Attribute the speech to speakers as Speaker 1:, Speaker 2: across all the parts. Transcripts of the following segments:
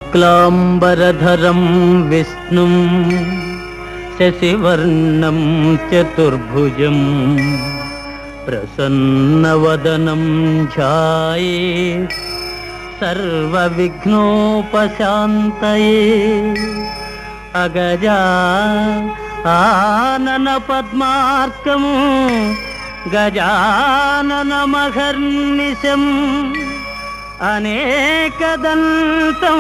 Speaker 1: शुक्लांबरधरं विष्णुं शशिवर्णं चतुर्भुजं प्रसन्नवदनं ध्यायेत् सर्वविघ्नोपशान्तये। अगजा आनन पद्मार्कं गजाननमहर्निशम् अनेकदन्तं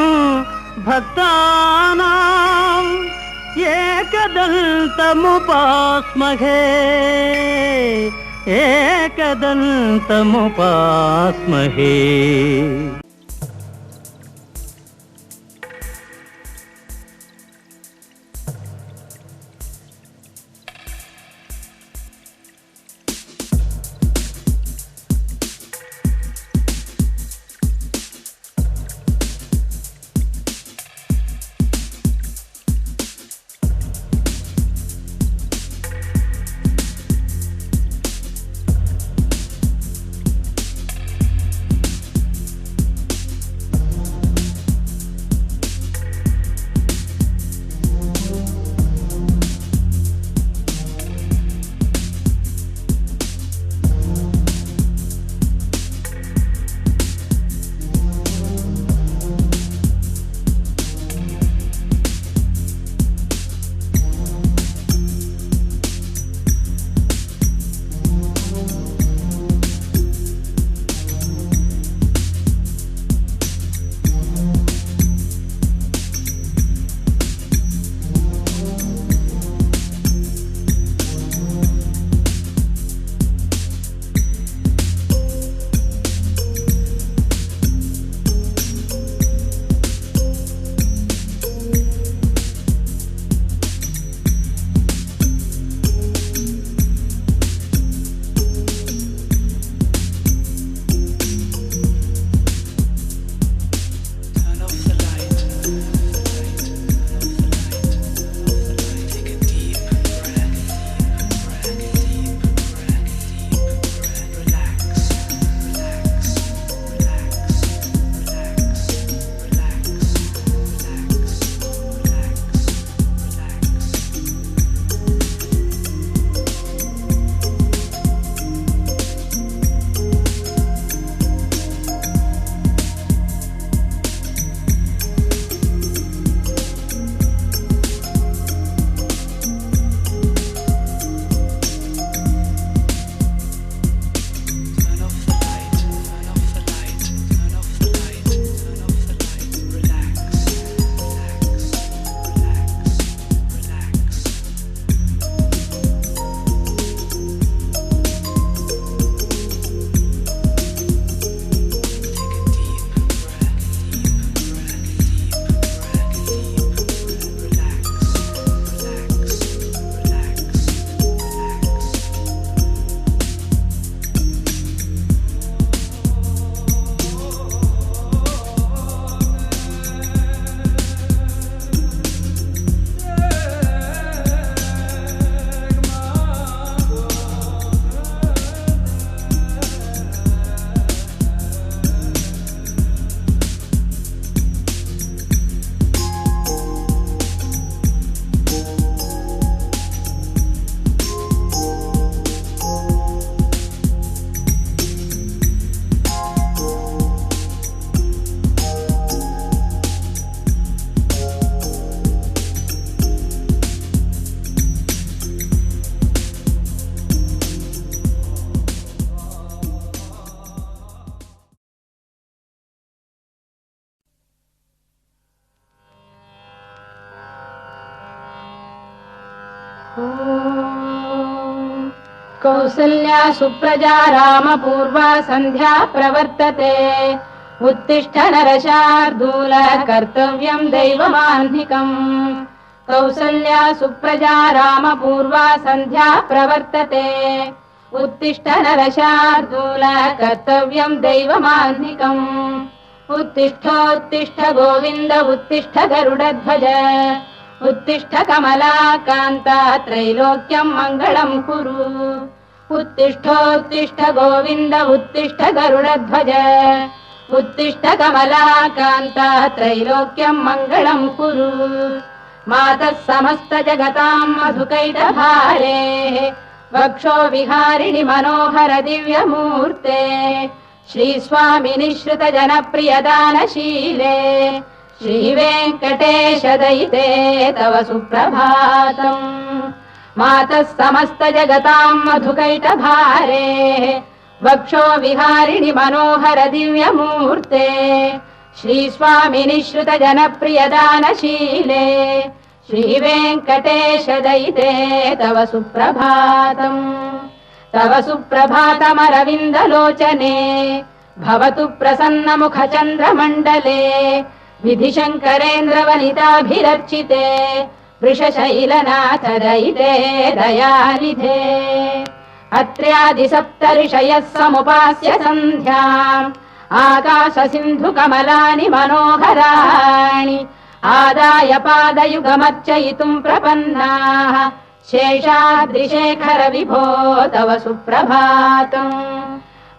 Speaker 1: भक्तानां एकदन्तमुपास्महे एकदन्तमुपास्महे।
Speaker 2: कौसल्या सुप्रजा रामपूर्वा सन्ध्या प्रवर्तते। उत्तिष्ठ नरशार्दूल कर्तव्यं दैवमाह्निकम्। कौसल्या सुप्रजा रामपूर्वा सन्ध्या प्रवर्तते। उत्तिष्ठ नरशार्दूल कर्तव्यं दैवमाह्निकम्। उत्तिष्ठोत्तिष्ठ गोविन्द उत्तिष्ठ गरुडध्वज। उत्तिष्ठ कमलाकान्ता त्रैलोक्यं मङ्गलं कुरु। उत्तिष्ठोत्तिष्ठ गोविन्द उत्तिष्ठ गरुडध्वज। उत्तिष्ठ कमलाकान्ता त्रैलोक्यं मङ्गलं कुरु मातः समस्त जगतां मधुकैटभारे वक्षो विहारिणि मनोहर दिव्यमूर्ते श्रीस्वामि निःश्रित जनप्रियदानशीले श्रीवेङ्कटेश दयिते तव सुप्रभातम् मातः समस्त जगतां मधुकैटभारे वक्षो विहारिणि मनोहर दिव्यमूर्ते श्रीस्वामि निःश्रित जनप्रियदानशीले श्रीवेङ्कटेश दयिते तव सुप्रभातम् तव सुप्रभातमरविन्दलोचने भवतु प्रसन्नमुखचन्द्रमण्डले विधिशङ्करेन्द्रवनिताभिरर्चिते वृषशैलनाथ दयिते दयानिधे अत्र्यादिसप्तऋषयः समुपास्य सन्ध्याम् आकाशसिन्धुकमलानि मनोहराणि आदाय पादयुगमर्चयितुम् प्रपन्नाः शेषाद्रिशेखर विभो तव सुप्रभातम्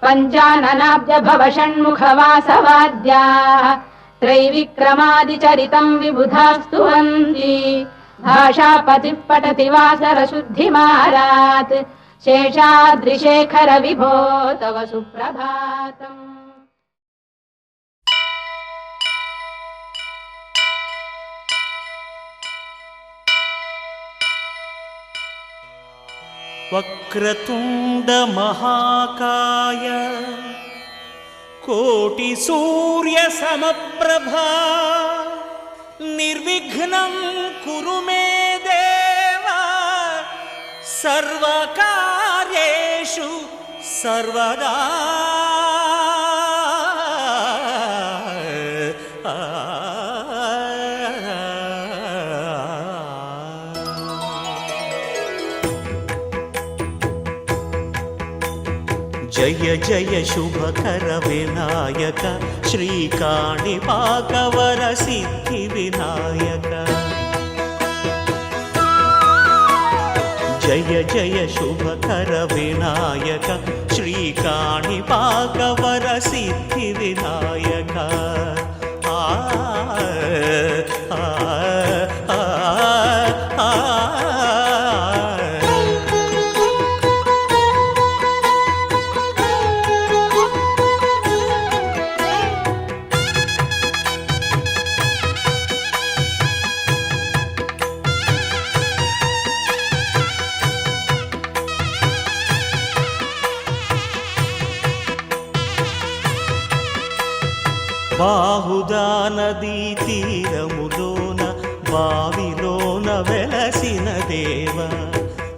Speaker 2: पञ्चाननाब्ज भव षण्मुखवासवाद्याः त्रैविक्रमादिचरितम् विबुधास्तुवन्ति भाषापतिः पठति वासरशुद्धिमारात् शेषाद्रिशेखर विभो तव सुप्रभातम्
Speaker 1: वक्रतुण्ड महाकाय कोटि सूर्य समप्रभा निर्विघ्नं कुरु मे देव सर्वकार्येषु सर्वदा जय जय शुभकर विनायक श्रीकाणिपाकवर सिद्धि विनायक जय जय शुभकर विनायक श्रीकाणिपाकवर सिद्धि विनायक బాహుదా నదీ తీరములోన బావిలోన వెలసిన దేవ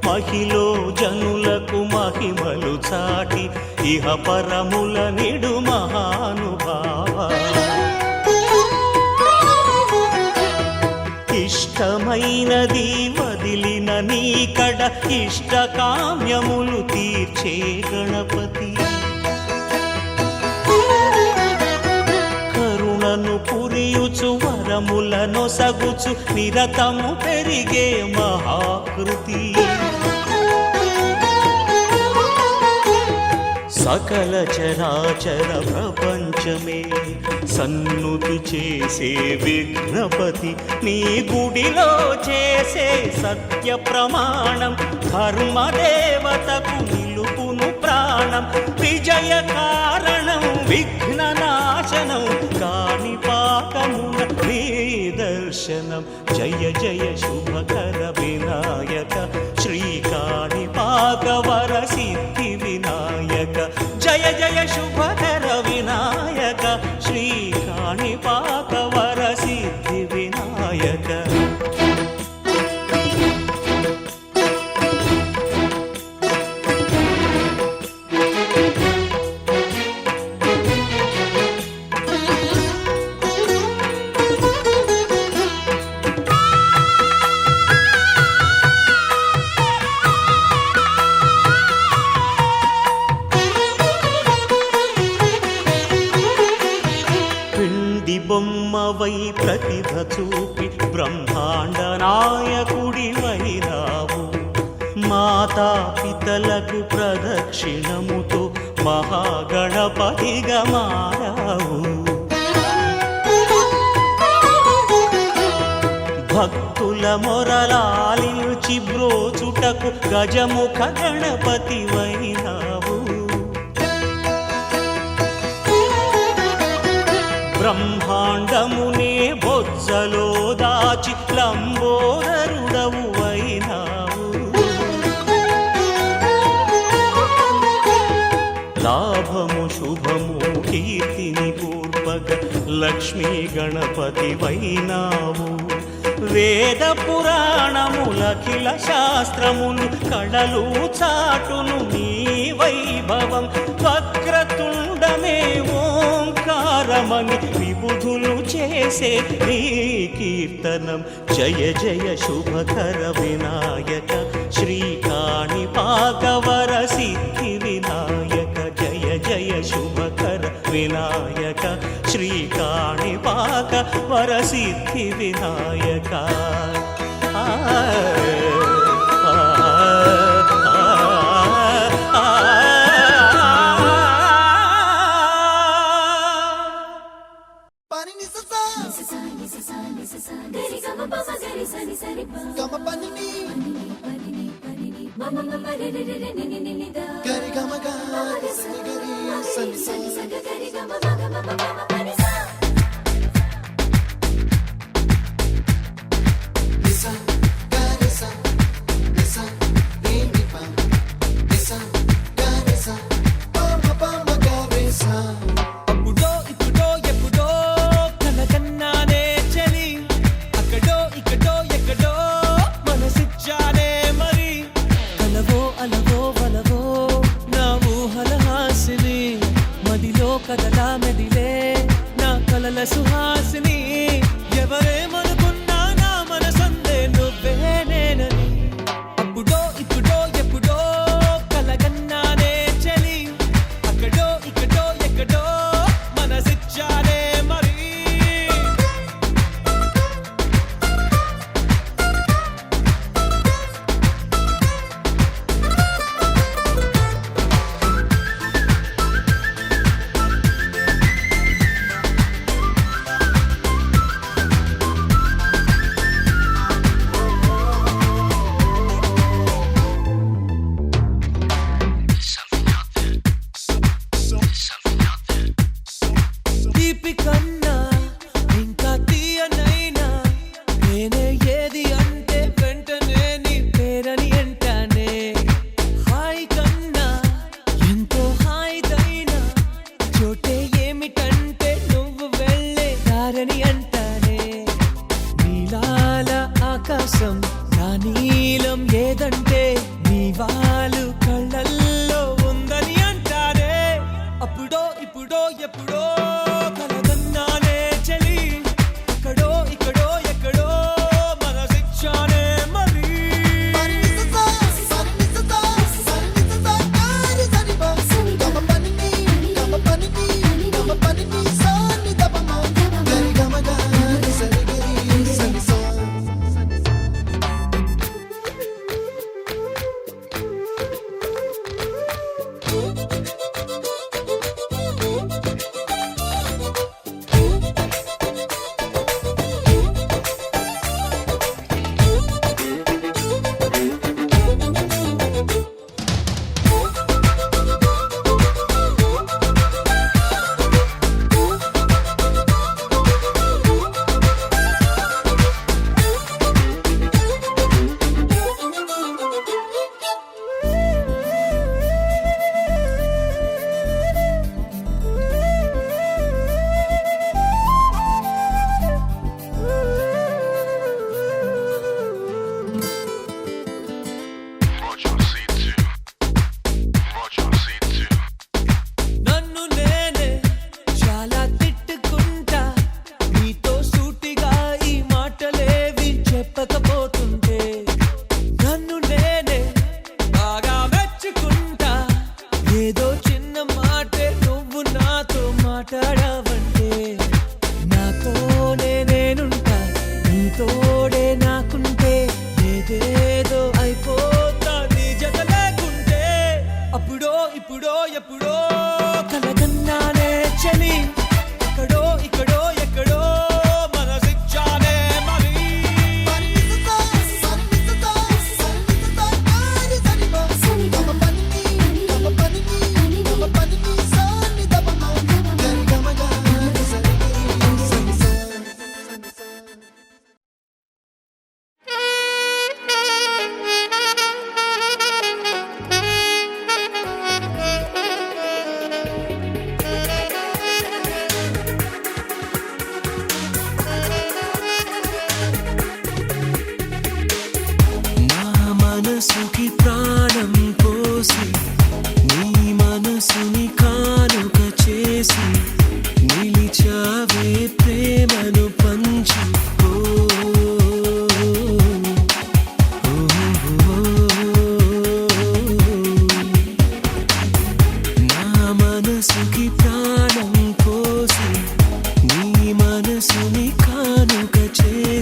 Speaker 1: మహిలో జనులకు మహిమలు చాటి ఇహ పరముల నిడు మహానుభావ ఇష్టమైనది వదిలిన నీకడ ఇష్ట కామ్యములు తీర్చే గణపతి కరుణను పురియుచు వరములను సగుచు నిరతము పెరిగే మహాకృతి సకల చరాచర ప్రపంచమే సన్నుతి చేసే విఘ్నపతి నీ గుడిలో చేసే సత్య ప్రమాణం ధర్మదేవతకు నిలుపును ప్రాణం విజయ కారణం విఘ్న నాశనం కాణిపాకమున నీ దర్శనం జయ జయ శుభకర వినాయక శ్రీ కాణిపాకవర సిద్ధి వినాయక జయ జయ శుభకర వినాయక శ్రీ కాణిపాకవర సిద్ధి వినాయక బొమ్మవై ప్రతిభ చూపి బ్రహ్మాండ నాయకుడి వైరావు మాతా పితలకు ప్రదక్షిణముతో మహాగణపతిగా మారావు. భక్తుల మొరలాలించి బ్రోచుటకు గజముఖ గణపతివైనావు. బ్రహ్మాండమునే బొజ్జలో దాచి లంబోదరుడవు అయినావు. లాభము శుభము కీర్తిని పూర్వక లక్ష్మీ గణపతివైనావు. వేద పురాణములఖిల శాస్త్రములు కళలు చాటును నీ వైభవం. వక్రతుండమే ఓంకారమని విబుధులు చేసే నీ కీర్తనం. జయ జయ శుభకర వినాయక శ్రీకాణిపాకవర సిద్ధి వినాయక. జయ జయ శుభకర వినాయక శ్రీకాణిపాక వరసిద్ధి వినాయక.
Speaker 3: అప్పుడో ఇప్పుడో ఎప్పుడో కనకన్నానే చలి, అక్కడో ఇక్కడో ఎక్కడో మనసిచ్చానే మరి. కలవో అలవో వలవో నా ఊహల హాసిని, మదిలో కదలా మెదిలే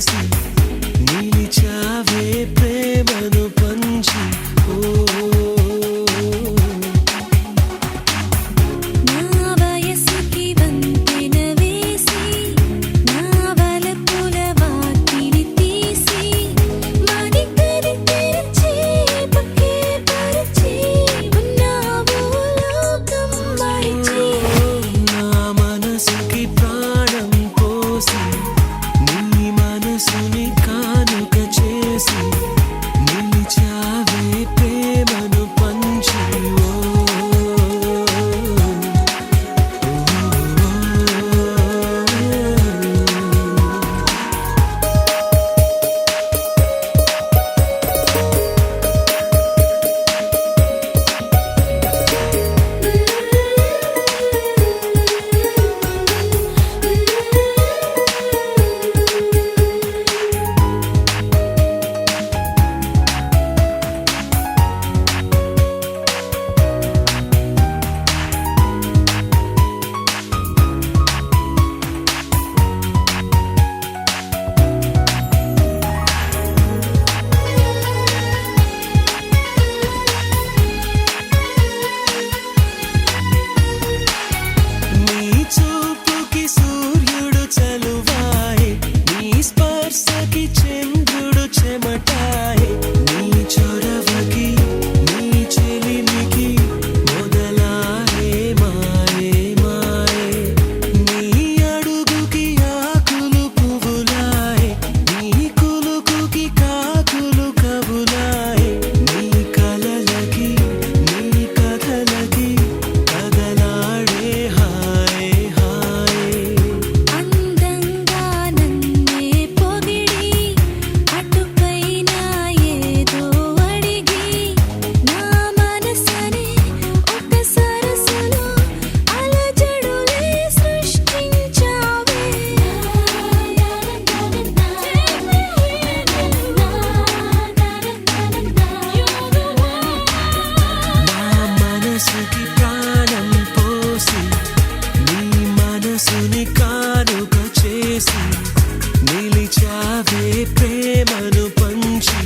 Speaker 3: చేసి నిలిచావే ప్రేమను పంచి
Speaker 4: నా వయసుకి వంతెన వేసి నా వలపుల వాకిలి తీసి మది తెరిచి పక్కే పరిచి ఉన్నావు లోకం మరిచి
Speaker 3: నా మనసుకి ప్రాణం పోసి నీ మనసుని కానుక చేసి నిలిచావే ప్రేమను పంచి నీ చూపుకి సూర్యుడు చలువాయే నీ స్పర్శకి చంద్రుడు చెమటాయే నీ చొరవకి నీ చెలిమికి మొదలాయే మాయే మాయే నీ అడుగుకి ఆకులు పువ్వులాయే నీ కులుకుకి కాకులు కబులాయే నీ కలలకి నీ కథలకి కదలాడే హాయ్ హాయ్
Speaker 4: అందంగా నన్నే పొగిడి అటుపైన ఏదో అడిగి నా మనసనే ఒక సరసలో అలజడులే సృష్టించావే
Speaker 3: నా మనసుకి ప్రాణం పోసి నీ మనసుని కానుక చేసి నిలిచావే ప్రేమను పంచి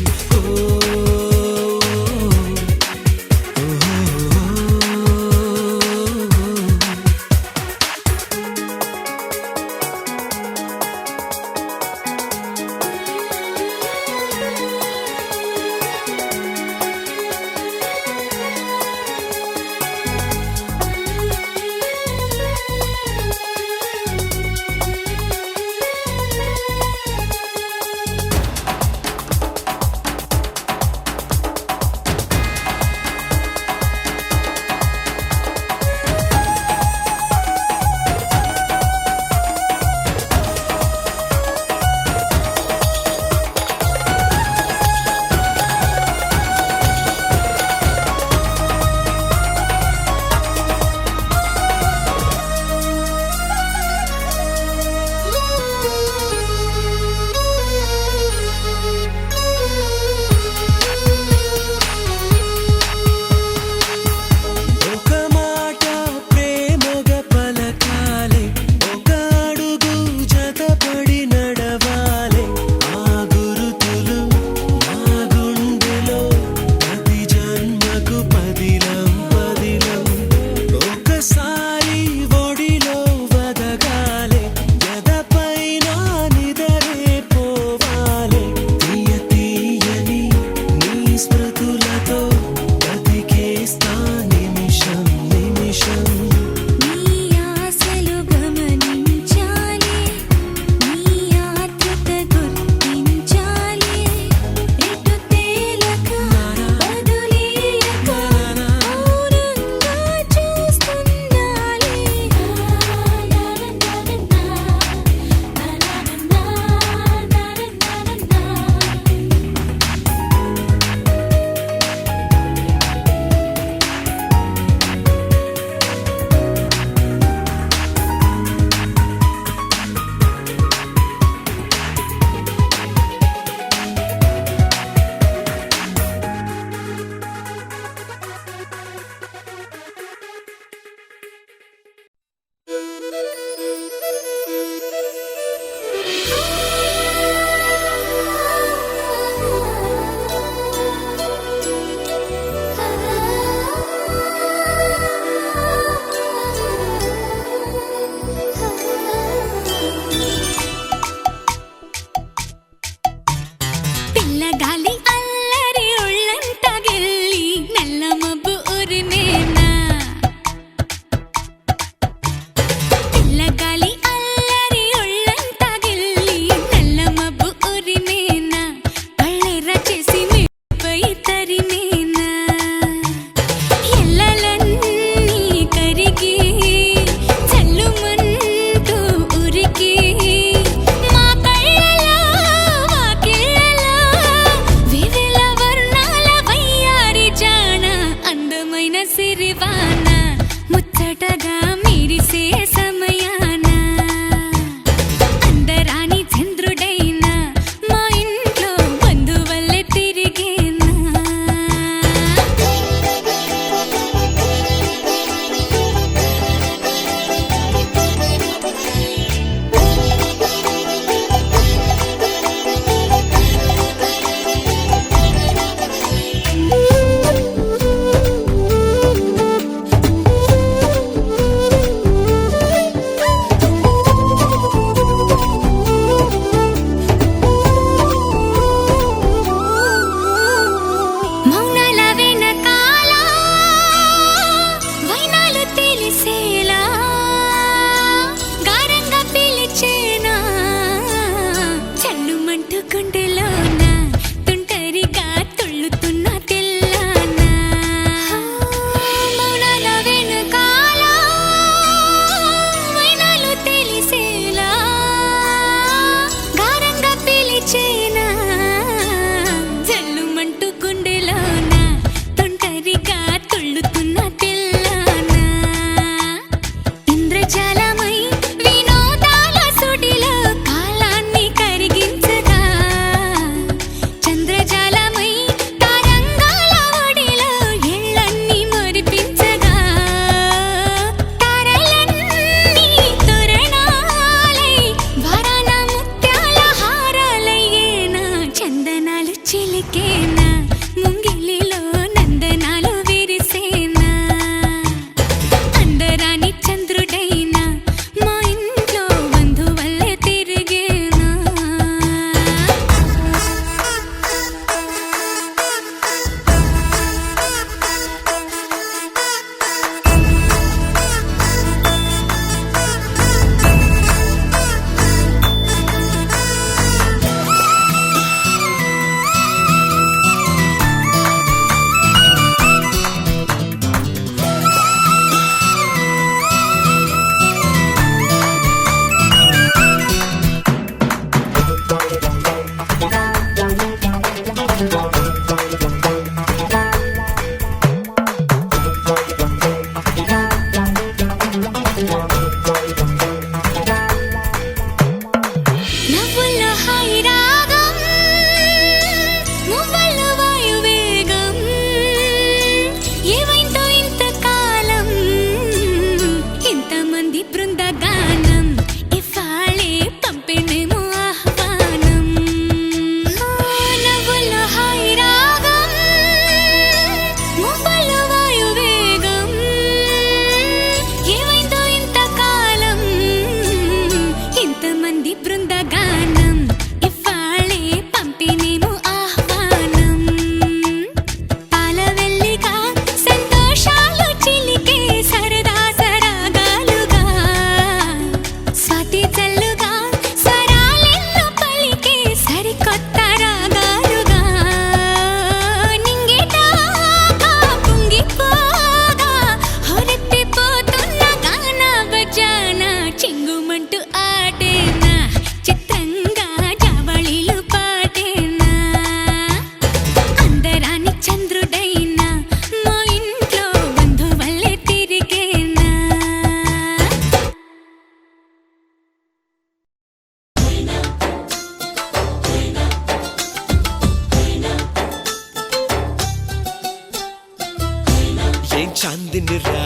Speaker 3: చాందినిరా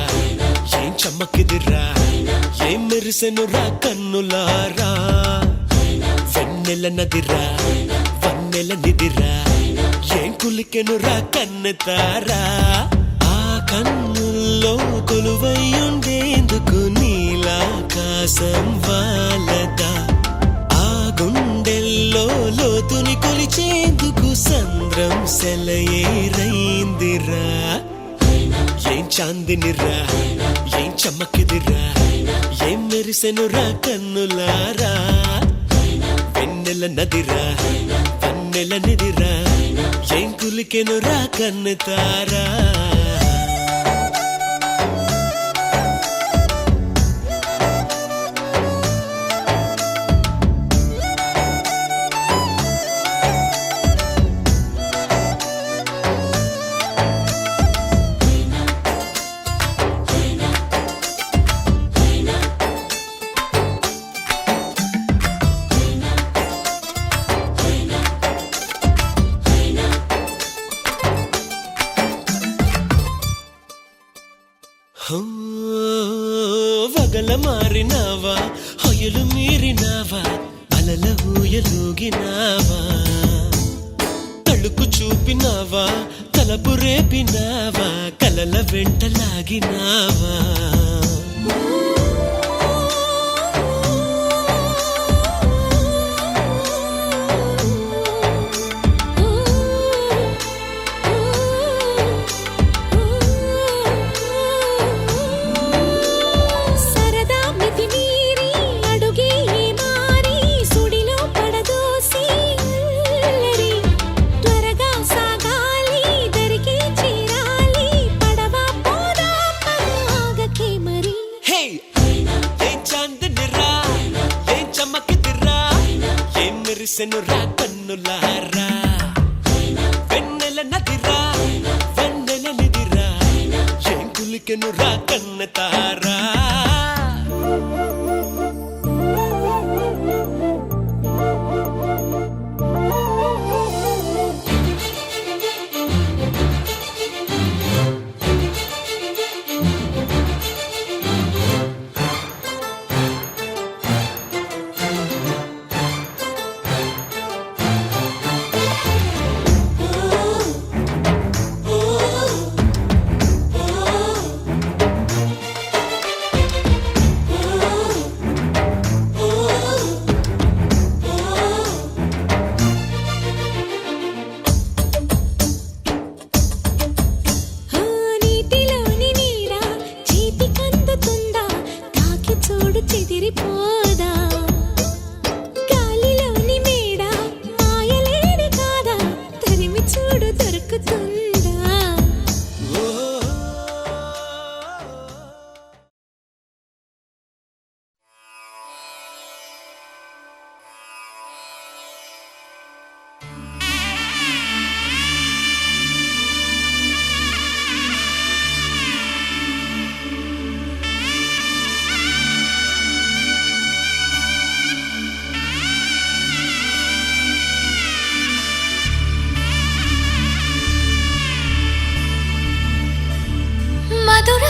Speaker 3: ఏం చమ్మకిదిరా ఏం మెరిసెనురా కన్నులారా వెన్నెల నదిరా వన్నెల నిదిరా ఏం కులికెనురా కన్నెతారా ఆ కన్నుల్లో కొలువయ్యుండేందుకు నీలాకాశం వాలదా ఆ గుండెల్లో లోతుని కొలిచేందుకు సంద్రం సెలయేరైందిరా ఏం చాందినిరా ఏం చమ్మకిదిరా ఏం మెరిసెనురా కన్నులారా వెన్నెల నదిరా వన్నెల నిదిరా ఏం కులికెనురా కన్నెతారా వగల మారినావా హొయలు మీరినావా అలల ఊయలూగినావా తళుకు చూపినావా తలపు రేపినావా కలల వెంటలాగినావా మెరిసెనురా కన్నులారా వెన్నెల నదిరా వన్నెల నిదిరా ఏం కులికెనురా కన్నెతారా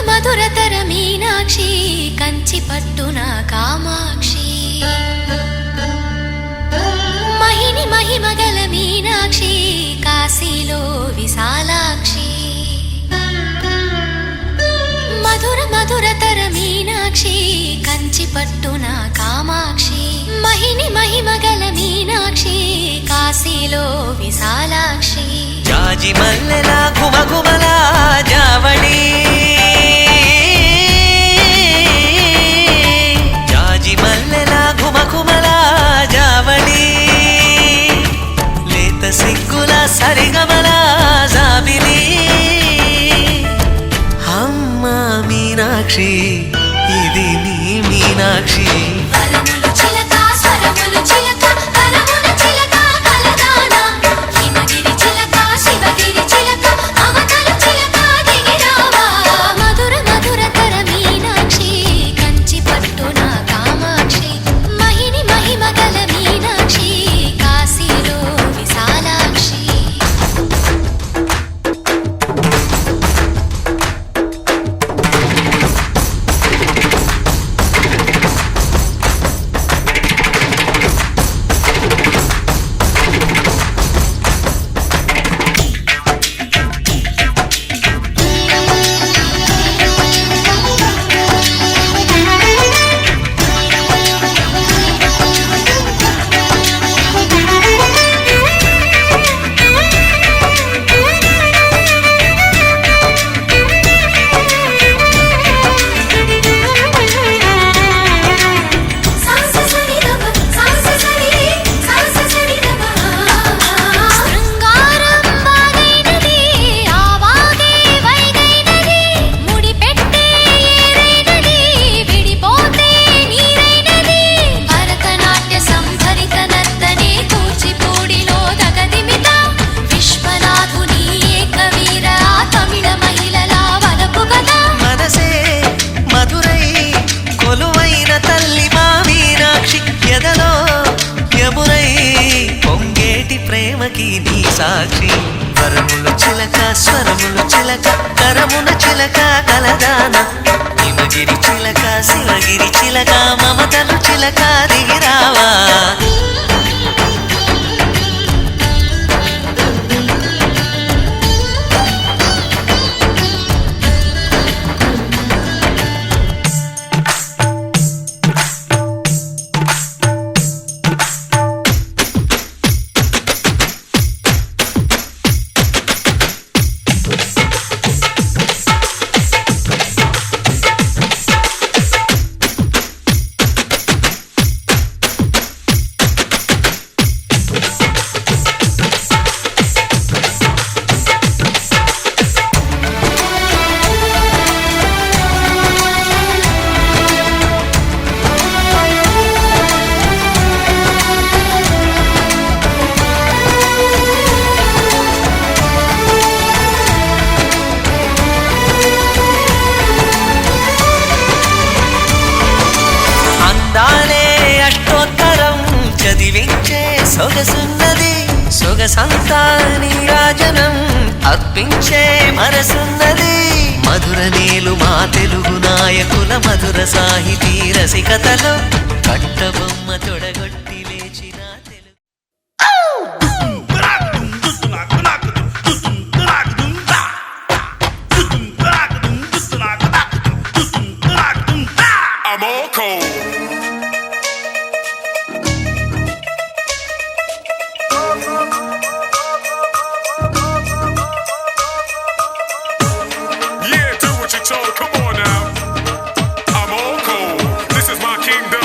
Speaker 4: మధురతర మీనాక్షి కంచి పట్టున కామాక్షి మహిని మహిమగల మీనాక్షి కాశీలో విశాలాక్షి మధురతర మీనాక్షి కంచి పట్టున కామాక్షి మహిని మహిమగల మీనాక్షి కాశీలో విశాలాక్షి
Speaker 3: జాజి మల్లెల ఘుమఘుమల జావళి జాజి మల్లెల ఘుమఘుమల జావళి లేత సిగ్గుల సరిగమల జాబిలి అమ్మ మీనాక్షి ఇది నీ మీనాక్షి ప్రేమకి నీ సాక్షి వరములు చిలక స్వరములు చిలక కరమున చిలక కలదాన హిమగిరి చిలక శివగిరి చిలక మమతలు చిలక దిగిరావా సొగసున్నది సొగసంతా నీరాజనం అర్పించే మనసున్నది మధుర నేలు మా తెలుగు నాయకుల మధుర సాహితీ రసికతలో కట్టబొమ్మ తొడగొట్టి లేచిన Telugu
Speaker 5: I'm all cold. Come on now, I'm all cold. This is my kingdom.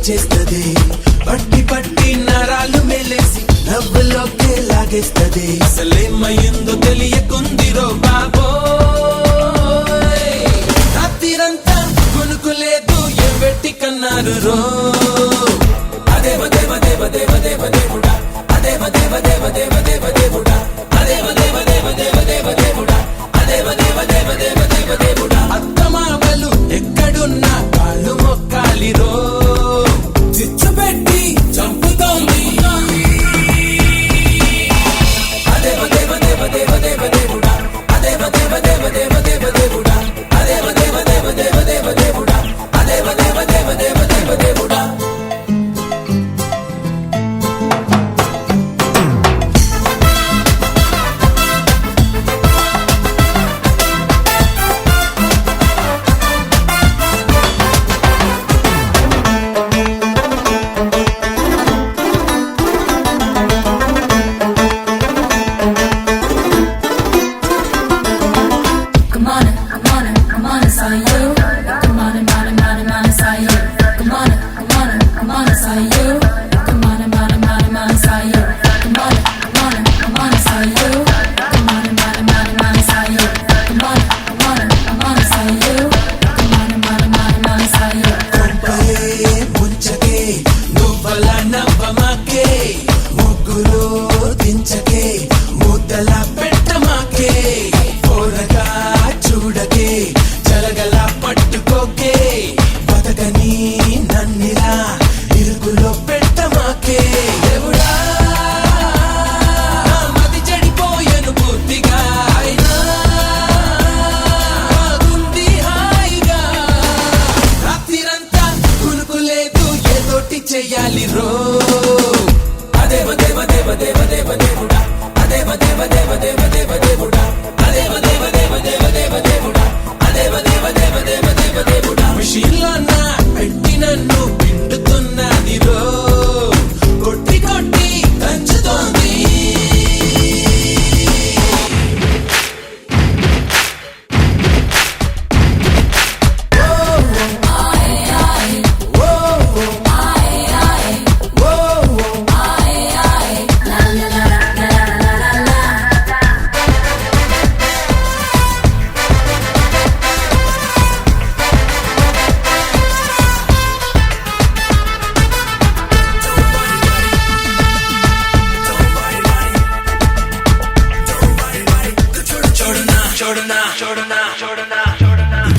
Speaker 6: చేస్తది పట్టి పట్టి నరాలు మెలేసి నవ్వులోకే లాగేస్తది అసలేమయ్యిందో తెలియకుందిరో బాబోయ్ రాత్రిరంతా కొనుకోలేదు ఏ పెట్టి కన్నారు రో అదేవ దేవ దేవ దేవ దేవ దేవుడా అదేవ దేవ దేవ దేవ దేవ దేవుడా అదేవ దేవ దేవ దేవ దేవ దేవుడా అదేవ దేవ దేవ దేవ దేవ దేవుడా అత్తమామలు ఎక్కడున్నా కాళ్ళు మొక్కాలిరో చిచ్చు పెట్టి చంపుతోంది అదేవ దేవ దేవ దేవ దేవ దేవుడా అదేవ దేవ దేవ దేవ దేవ దేవుడా అదేవ దేవ దేవ దేవ దేవ దేవుడా అదేవ దేవ దేవ దేవ దేవ దేవుడా చెయ్యాలి రో అదేవ దేవ దేవ దేవ దేవ దేవుడా అదేవ దేవ దేవ దేవ దేవ దేవుడా అదేవ దేవ దేవ దేవ దేవ దేవుడా అదేవ దేవ దేవ దేవ దేవ దేవుడా మిషన్లో నా పెట్టి నన్ను పిండుతున్నది రో కొట్టి కొట్టి దంచుతోంది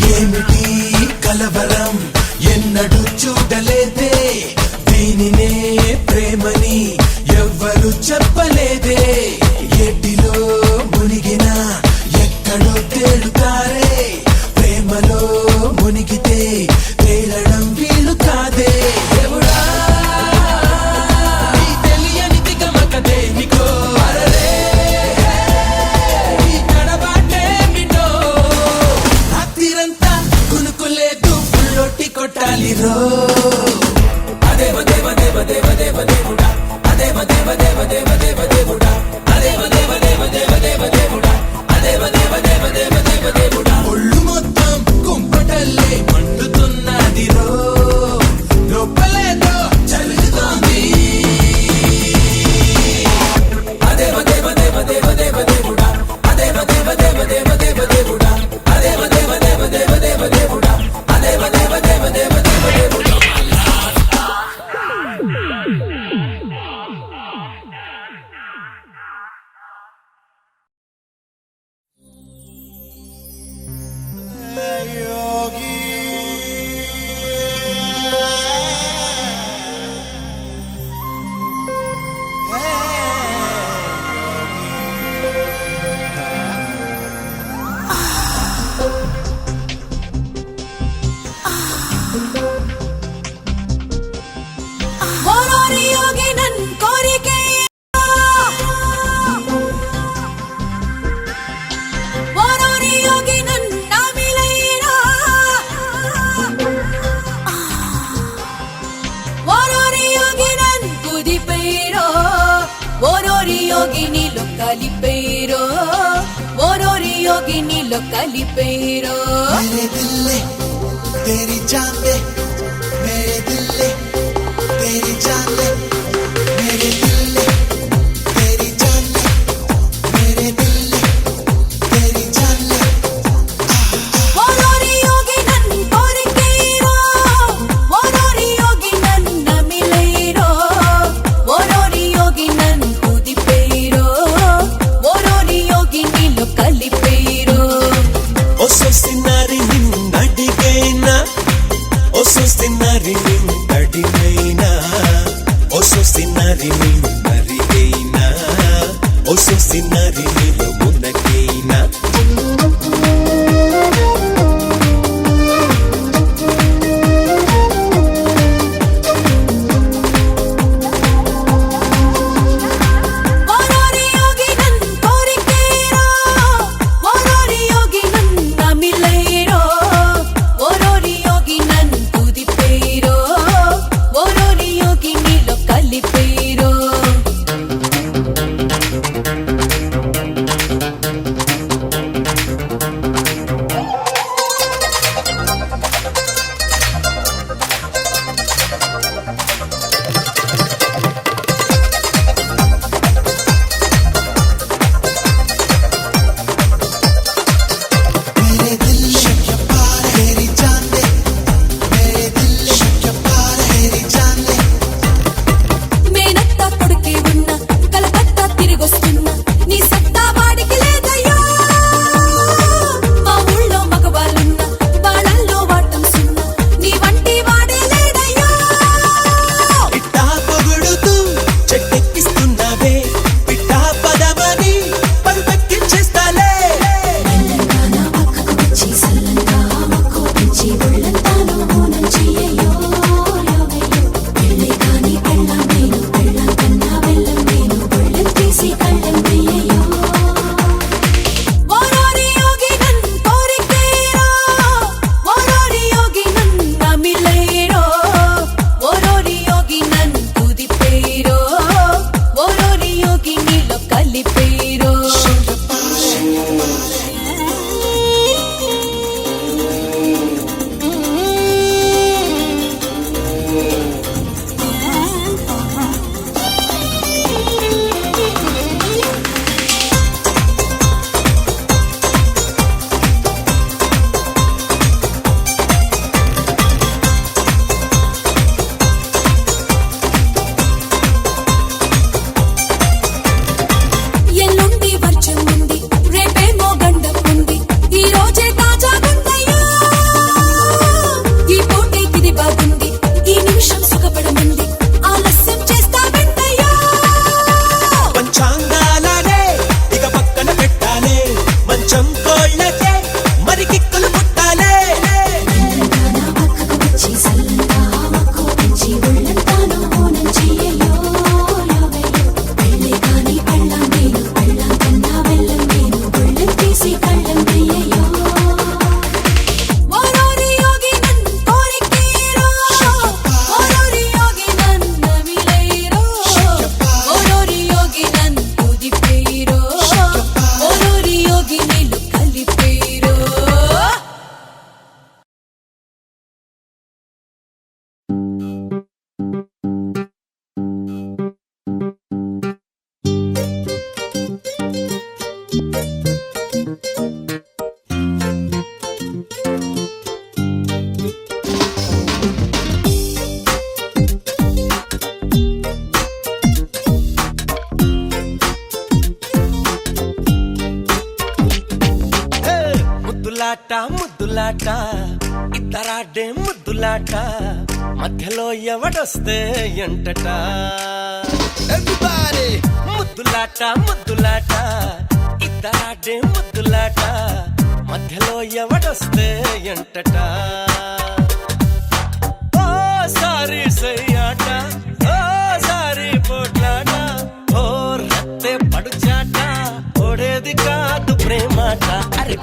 Speaker 6: ఏమిటి కలవరం ఎన్నడూ చూడలేదే దీనినే ప్రేమని ఎవ్వరు చెప్పలేదే ఎటిలో మునిగినా ఎక్కడో తేలుతారే ప్రేమలో మునిగితే తేలడం వీలు కాదే దేవుడా ఈ తెలియని దిగమక దేనికో అరరే ఈ తడబాటేమిటో రాత్రిరంతా కునుకులేదు ఫుల్లొట్టి కొట్టాలి రో అదేవ దేవ దేవ దేవ దేవ దేవుడా అదేవ దేవ దేవ దేవ దేవ దేవుడా అదేవ దేవ దేవ దేవ దేవ దేవుడా అదేవ దేవ దేవ దేవ దేవ దేవుడా ఒళ్ళు మొత్తం కుంపటల్లే మండుతున్నది రో లోపలేదో జరుగుతోంది అదేవ దేవ దేవ దేవ దేవ దేవుడా అదేవ దేవ దేవ దేవ దేవ దేవుడా అదేవ దేవ దేవ దేవ దేవ దేవుడా అదేవ దేవ దేవ దేవ దేవ దేవుడా
Speaker 7: కలిపేరో ఓరోరి యోగినిలో కలిపేరో
Speaker 6: मेरे दिल ने तेरी जान दे मेरे दिल ने
Speaker 7: ఈ నిమిషం సుఖపడమంది ఆలస్యం చేస్తా వెంటయ్యా
Speaker 6: పంచాంగాలనే ఇక పక్కన పెట్టాలే మంచం కోళ్ళకే మరి కిక్కులు పుట్టాలే ముద్దులాట ముద్దులాట ఇద్దరాడే ముద్దులాట మధ్యలో ఎవడొస్తే ఎంటట Everybody! ముద్దులాట ముద్దులాట ఇద్దరాడే ముద్దులాట మధ్యలో ఎవడొస్తే ఎంటట ఓ సారీ సయ్యాట ఓ సారీ పోట్లాట ఓ రత్తే పడుచాట ఓడేది కాదు ప్రేమాట అరే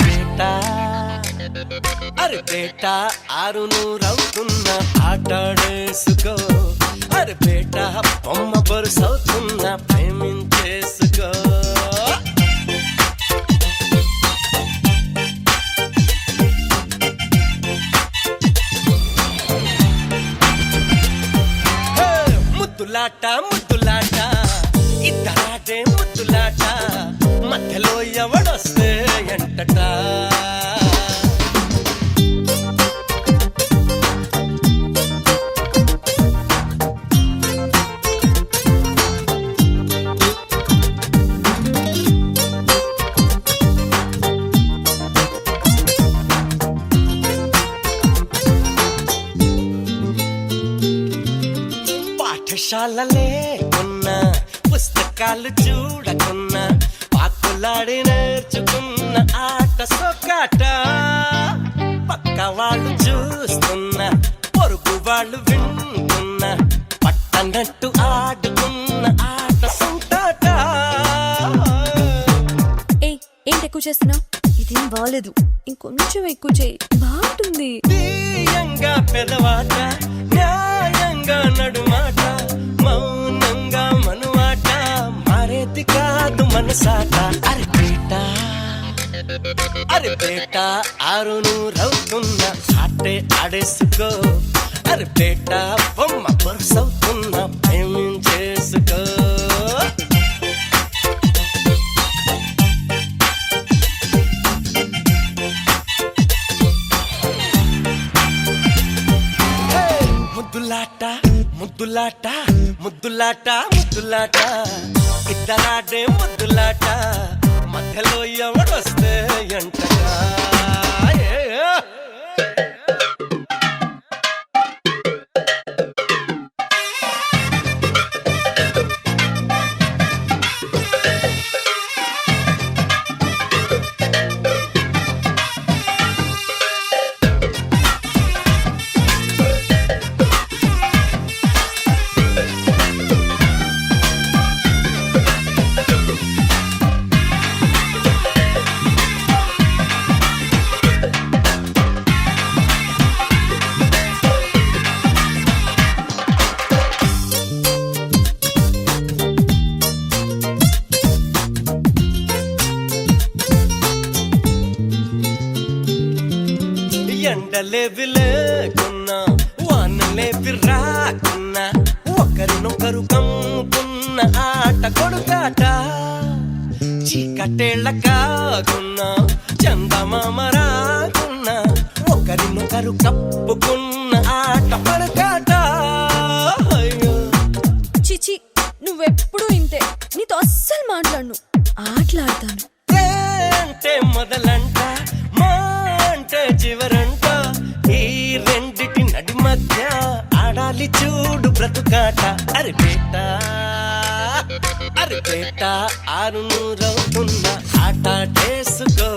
Speaker 6: బేట ఆరు నూరవుతున్న ఆటాడేసుకో అరే బేట బొమ్మ బరుసవుతున్న ప్రేమించేసుకో ముద్దులాట ముద్దులాట ఇద్దరాడే ముద్దులాట మధ్యలో ఎవడొస్తే ఎంటట పాఠశాలలే ఉన్నా పుస్తకాలు చూడకున్నా పాకులాడి నేర్చుకున్న ఆట సొక్కాట పక్క వాళ్ళు చూస్తున్నా పొరుగు వాళ్ళు వింటున్నా పట్టనట్టు ఆడుకున్న ఆట సొంతాట
Speaker 7: ఏంటి ఎక్కువ చేస్తున్నావు ఇదేం బాలేదు ఇంకొంచెం ఎక్కువ చేయి బాగుంటుంది
Speaker 6: తీయంగా పెదవాట న్యాయంగా నడుమాట మౌనంగా మనువాట మారేది కాదు మనసాట అరే బేట ఆరు నూరవుతున్న ఆటే ఆడేసుకో అరే బేట బొమ్మ బరుసవుతున్న ప్రేమించేసుకో ముద్దులాట ముద్దులాట ముద్దులాట ముద్దులాట ఇద్దరాడే ముద్దులాట మధ్యలో ఎవడొస్తే ఎంటగా ఎండలేవి లేకున్నా వానలేవి రాకున్నా ఒకరినొకరు కమ్ముకున్న ఆట కొడుకాట చీకటేళ్ల కాకున్నా చందమామ రాకున్నా ఒకరినొకరు కప్పుకున్న ఆట పడకాట
Speaker 7: చిచి నువ్వెప్పుడు ఇంతే నీతో అస్సలు మాట్లాడను ఆటలాడతాను
Speaker 6: అంటే మొదలంట మా అంటే చివరంట ఈ రెండిటి నడి మధ్య ఆడ
Speaker 8: చూడాలి చూడు బ్రతుకాట అరే బేట ఆరు నూరవుతున్న ఆట చేసుకో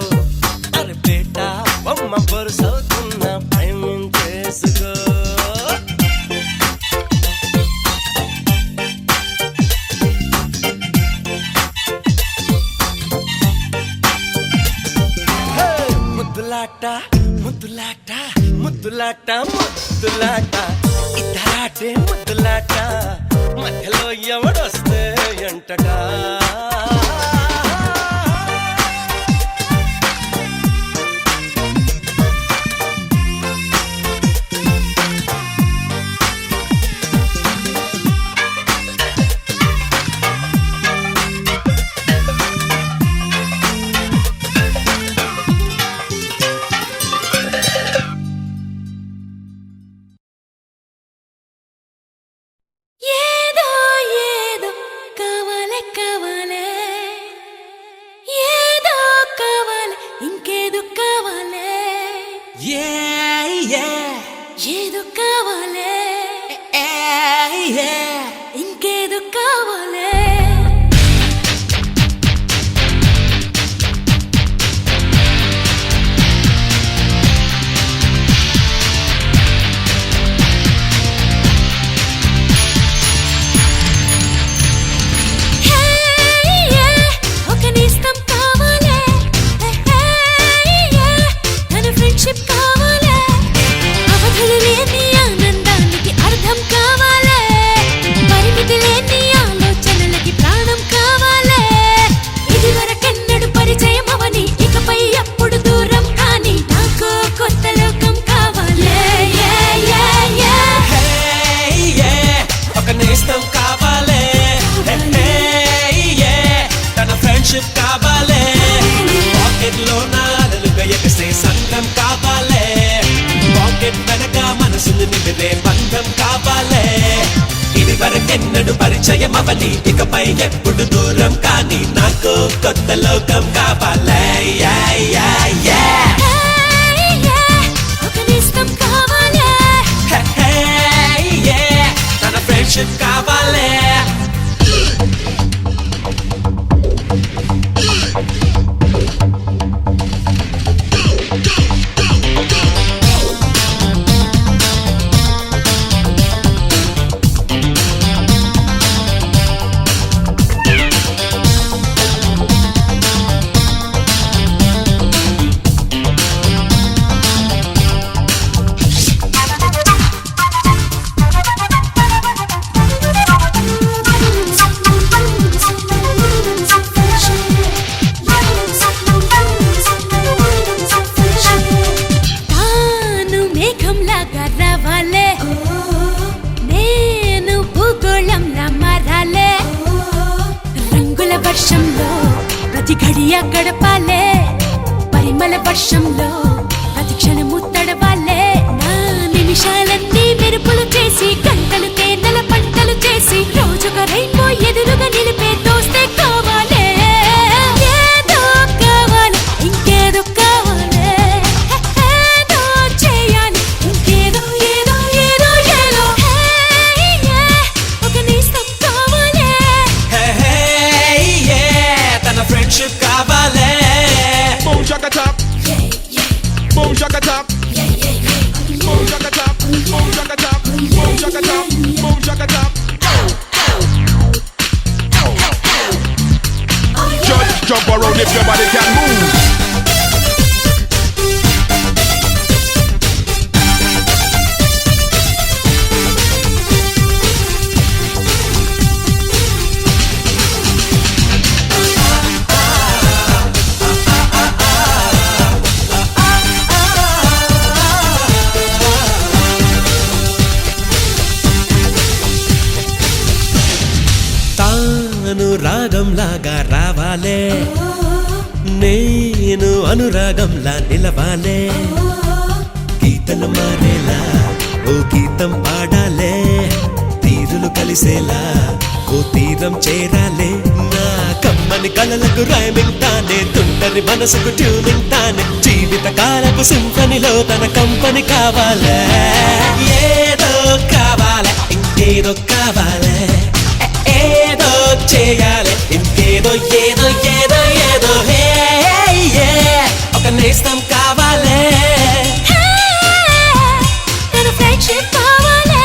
Speaker 8: అరే బేట బొమ్మ బొరుసవుతున్న ప్రేమించేసుకో ముద్దులాట ముద్దులాట ముద్దులాట ముద్దులాట ఇద్దరాటే ముద్దులాట మధ్యలో ఎవడొస్తే ఎంటడా
Speaker 4: ఏదో ఏదో కావాలే కావాలే ఏదో కావాలే ఇంకేదో కావాలే ఏదో కావాలే ఇంకేదో కావాలే ఒక నేస్తం కావాలే తన ఫ్రెండ్షిప్ కావాలే అవధులు లేని ఆనందానికి అర్థం కావాలే పరిమితి లేని ఆలోచనలకి ప్రాణం కావాలే ఇదివరకెన్నడు పరిచయం అవని ఇకపై ఎప్పుడు దూరం కాని నాకు కొత్త లోకం కావాలే
Speaker 8: ఒక నేస్తం కావాలే తన ఫ్రెండ్షిప్ కావాలే పాకెట్ లో నాలుగా ఎగసే సంఘం కావాలే పాకెట్ వెనక మనసులు నిమిరే బంధం కావాలే ఇది వరకెన్నడు పరిచయం అవని ఇకపై ఎప్పుడు దూరం కానీ నాకు కొత్త లోకం కావాలే
Speaker 4: ఒక నేస్తం కావాలే
Speaker 8: తన ఫ్రెండ్షిప్ కావాలే
Speaker 4: తాను మేఘంలాగా రావాలే నేను భూగోళంలా మారాలే రంగుల వర్షంలో ప్రతి గడియ గడపాలే పరిమళ వర్షంలో ప్రతి క్షణము తడవాలే నా నిమిషాలన్నీ మెరుపులు చేసి గంటలు తేనెల పంటలు చేసి రోజుగా రైన్బో ఎదురుగా నిలిపే దోస్తే కావాలే ఏదో కావాలి ఇంకేదో కావాలే ఏదో చేయాలి ఇంకేదో ఏదో ఏదో ఏదో ఒక నేస్తం కావాలే
Speaker 8: తన ఫ్రెండ్షిప్ కావాలే
Speaker 5: Boom shaka top. Boom shaka top. Boom shaka top. Boom shaka top. Boom shaka top. Boom shaka top. Just jump around if your body can move.
Speaker 8: తాను రాగంలాగా రావాలే నేను అనురాగంలా నిలవాలే గీతలు మారేలా ఓ గీతం పాడాలే తీరులు కలిసేలా ఓ తీరం చేరాలే నా కమ్మని కలలకు రైమింగ్ తానే తుంటరి మనసుకు ట్యూనింగ్ తానే జీవిత కాలపు సింఫనీలో తన కంపెనీ కావాలే ఏదో కావాలి ఇంకేదో కావాలి ఏదో చేయాలి ఇంకేదో ఏదో ఏదో ఏదో హే ఒక నేస్తం కావాలి
Speaker 4: తన ఫ్రెండ్షిప్ కావాలే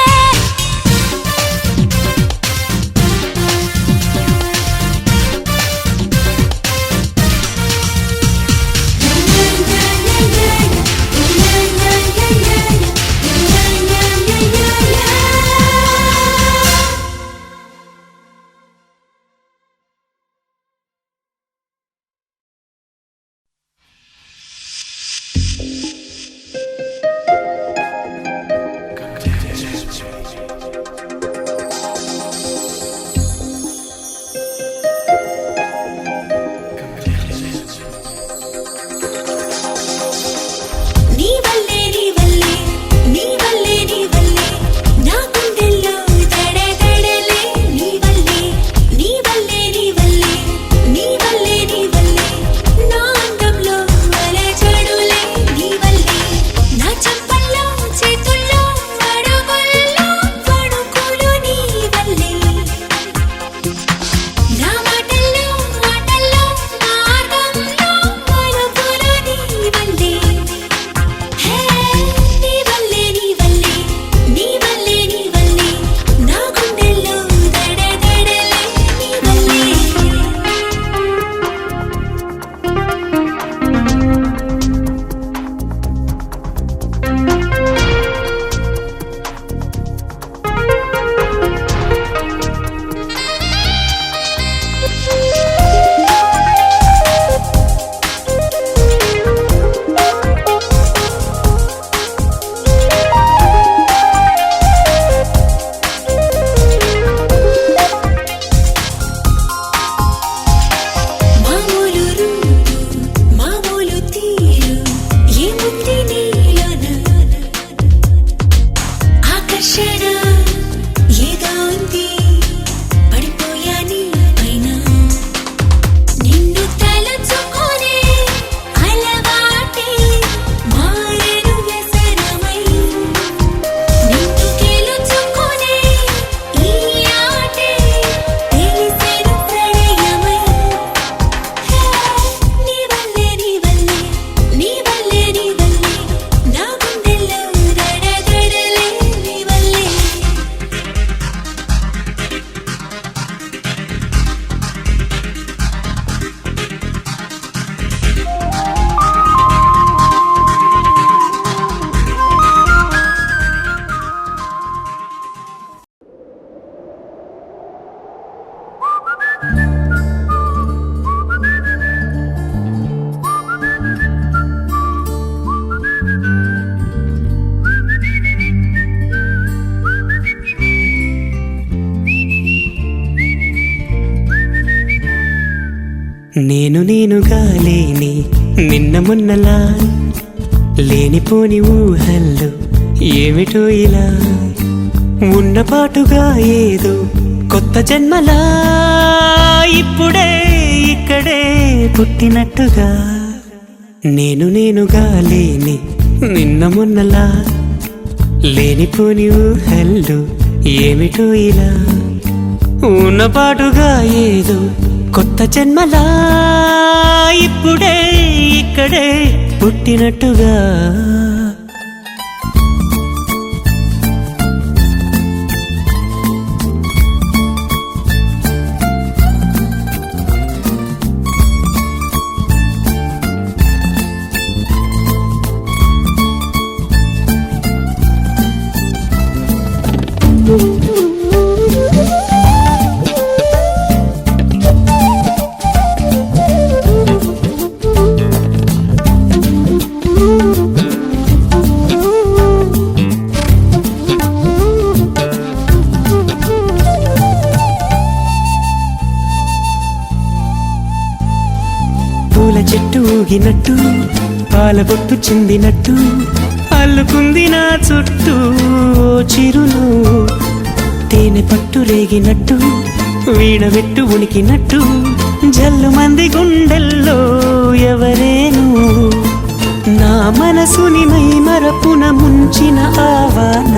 Speaker 1: నేనుగా లేని నిన్న మొన్నలా లేనిపోని ఊహల్లో ఏమిటో ఇలా ఉన్నపాటుగా ఏదో కొత్త జన్మలా ఇప్పుడే ఇక్కడే పుట్టినట్టుగా నేనుగా లేని నిన్న మొన్నలా లేనిపోని ఊహల్లో ఏమిటో ఇలా ఉన్నపాటుగా ఏదో కొత్త జన్మలా ఇప్పుడే ఇక్కడే పుట్టినట్టుగా చెట్టు ఊగినట్టు పాలబొట్టు చిందినట్టు అల్లుకుంది నా చుట్టూ చిరులు తేనె పట్టు రేగినట్టు వీణవెట్టు ఉనికినట్టు జల్లు మంది గుండెల్లో ఎవరేను నా మనసుని మై మరపున ముంచిన ఆవాన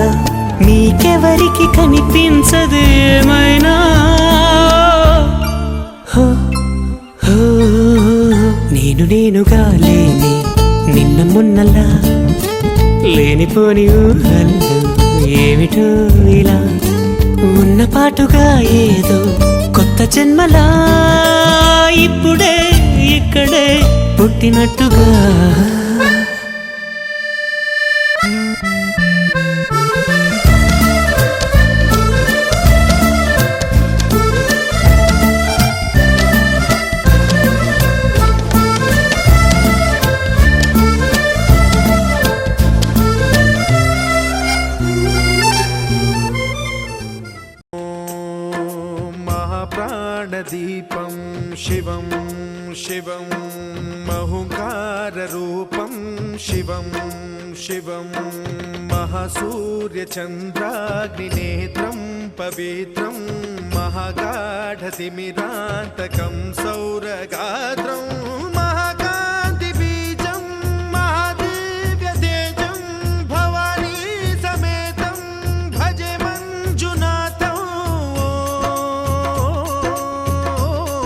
Speaker 1: నీకెవరికి కనిపించదు ఏమైనా హో, హో, నేనుగా లేని నిన్న మొన్నలా లేనిపోని ఊహల్లో ఏమిటో ఇలా ఉన్న పాటుగా ఏదో కొత్త జన్మలా ఇప్పుడే ఇక్కడే పుట్టినట్టుగా
Speaker 5: महाप्राणदीपं शिवं शिवं महुकाररूपं शिवं शिवं महासूर्यचन्द्राग्निनेत्रं पवित्रं महागाढतिमिरान्तकं सौरगात्रं महाकान्तिबीजं महादिव्यतेजं भवानी समेतं भजे मञ्जुनाथं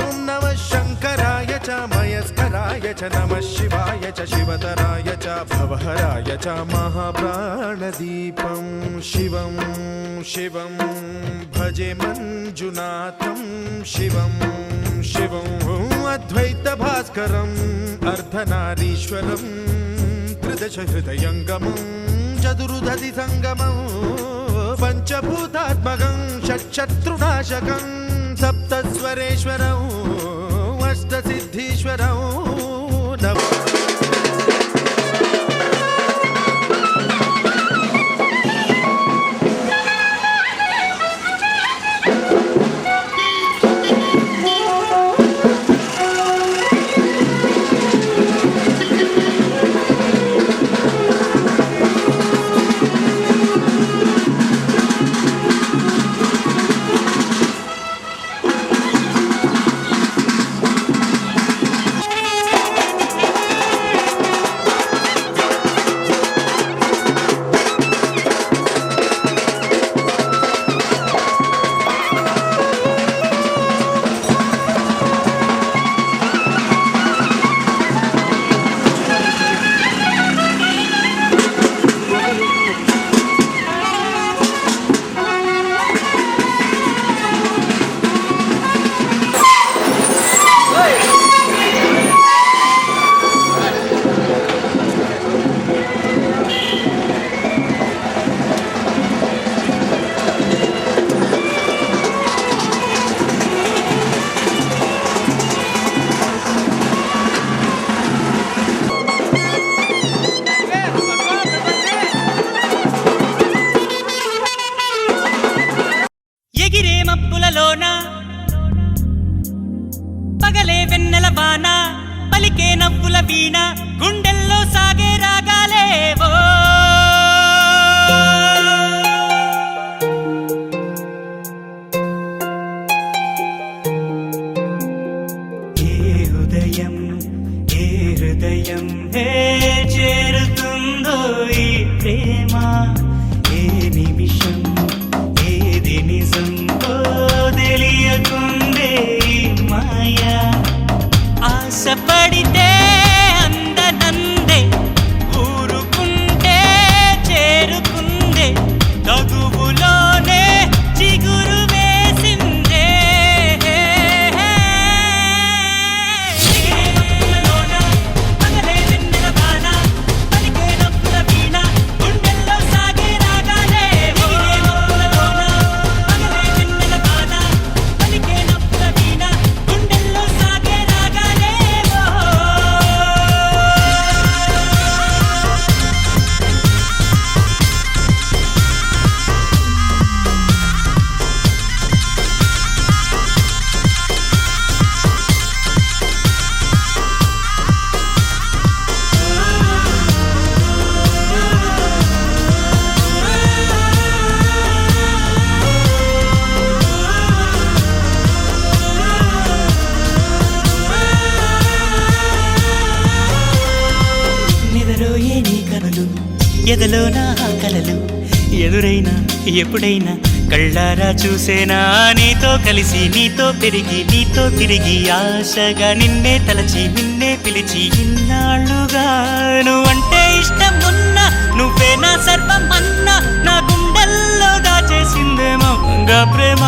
Speaker 5: ॐ नमः शङ्कराय च मयस्कराय च नमः शिवाय च शिवतराय च भवहराय च महाप्राणदीपं शिवं शिवं भजे मञ्जुनाथं शिवं शिवं अद्वैतभास्करम् अर्धनारीश्वरं त्रिदशहृदयङ्गमं चतुर्दधि संगमं पंचभूतात्मकं षट्शत्रुनाशकं सप्तस्वरेश्वरं अष्टसिद्धीश्वरं नमः
Speaker 1: ఎగిరే మబ్బులలోన పగలే వెన్నెల వాన పలికే నవ్వుల వీణ గుండెల్లో సాగే రాగాలేవో ఏ హృదయం చేరుతుందో ఈ ప్రేమ ఏ నిమిషం ఏది నిజం తెలియకుందే మాయా ఆశపడితే అందనందే ఊరుకుంటే చేరుకుందే తగువులోనే చిగురు వేసిందే పగలే వెన్నెల వాన పలికే నవ్వుల వీణ గుండెల్లో సాగే రాగాలే పగలే వెన్నెల వాన పలికే నవ్వుల వీణ గుండెల్లో సాగే రాగాలేవో నిదరోయే నీ కనులు ఎదలో నా కలలు ఎదురైనా ఎప్పుడైనా కళ్ళారా చూసేనా నీతో కలిసి నీతో పెరిగి నీతో తిరిగి ఆశగా నిన్నే తలచి నిన్నే పిలిచి ఇన్నాళ్ళుగా నువ్వంటే ఇష్టం ఉన్నా నువ్వే నా సర్వం అన్నా నా గుండెల్లో దాచేసిందేమో ప్రేమ.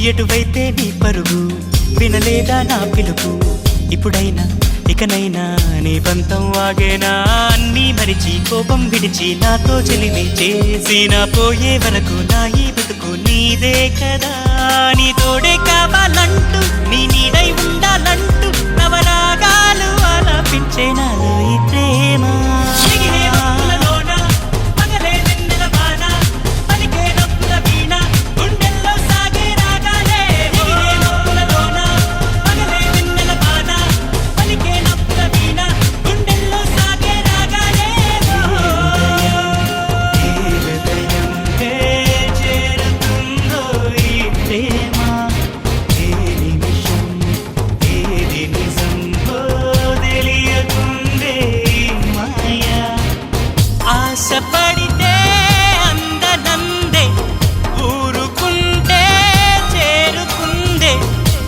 Speaker 1: ఎటువైతే నీ పరుగు వినలేదా నా పిలుపు ఇప్పుడైనా ఇకనైనా నీ పంతం వాగేనా అన్నీ మరిచి కోపం విడిచి నాతో చెలిమి చేసి నా పోయే వరకు నా ఈ బతుకు నీదే కదా నీ తోడే కావాలంటూ నీ నీడై ఉండాలంటూ నవరాగాలు ఆలపించే నాలో ఈ ప్రేమ. ఆశపడితే అందనందే ఊరుకుంటే చేరుకుందే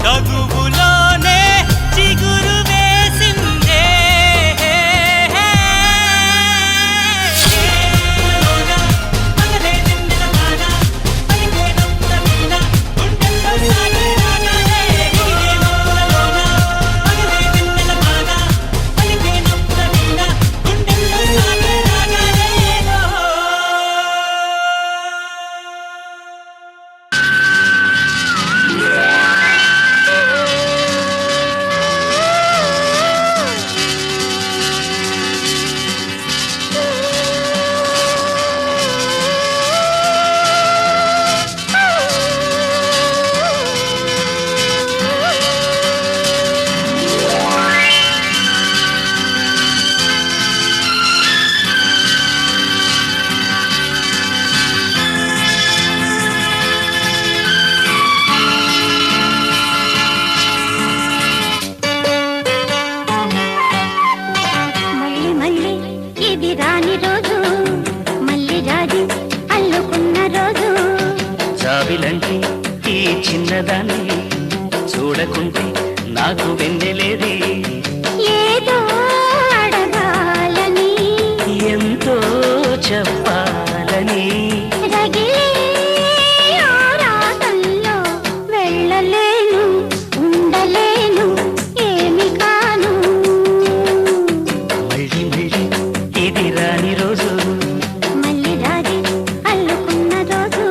Speaker 1: తగువులోనే చిగురు వేసిందే.
Speaker 3: జాబిలంటే ఈ చిన్నదాన్ని చూడకుంటే నాకు వెన్నెలేది
Speaker 4: ఏదో అడగాలని
Speaker 3: ఎంతో చెప్పాలని
Speaker 4: రగిలే ఆరాటంలో వెళ్ళలేను ఉండలేను ఏమి కాను
Speaker 3: మళ్ళీ మళ్ళీ ఇది రాని రోజు
Speaker 4: మళ్ళీ రాజీ అల్లుకున్న రోజు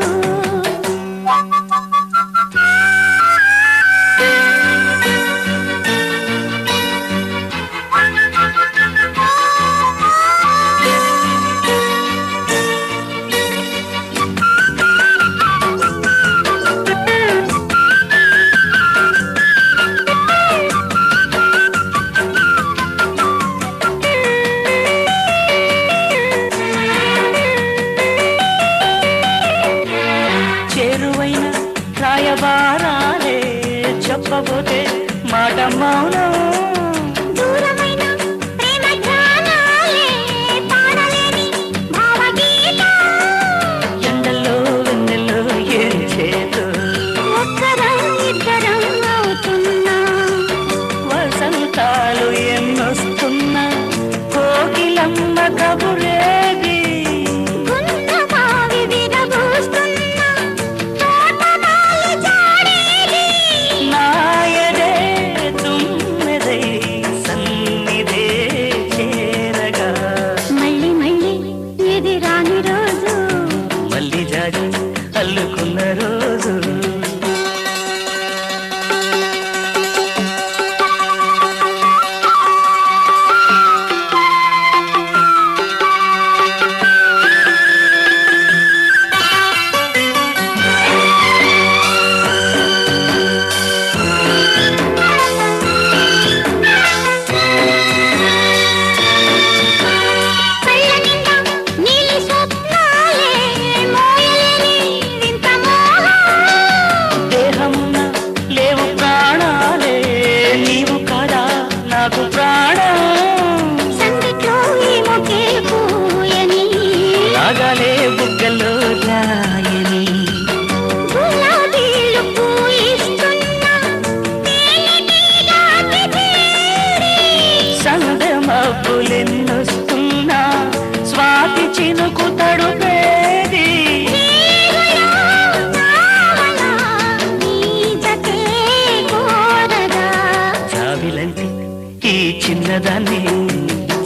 Speaker 3: చిన్నదాన్ని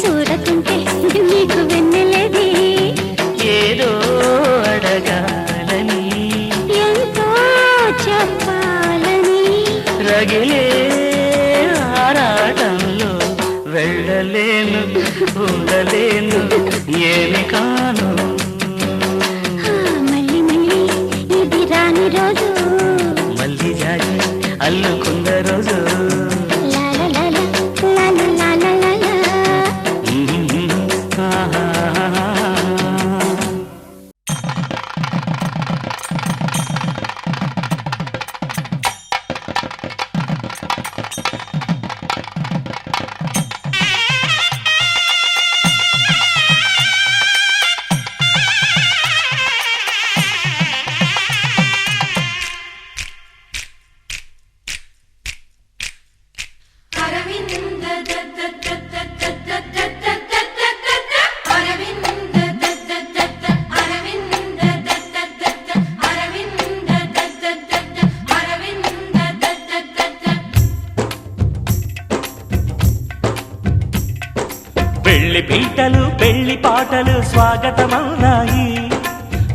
Speaker 4: చూడకుంటే నీకు వెన్నెలేది
Speaker 3: ఏదో అడగాలని
Speaker 4: ఎంతో చెప్పాలని
Speaker 3: రగిలే ఆరాటంలో వెళ్ళలేను ఉండలేను ఏమి కాను
Speaker 4: మళ్ళీ మళ్ళీ ఇది రాని రోజు
Speaker 3: మళ్ళీ జాగి అల్లుకున్న రోజు
Speaker 4: లాల లాల లాల లాల లాల
Speaker 1: పెళ్లి పీటలు పెళ్లి పాటలు స్వాగతమవునాయి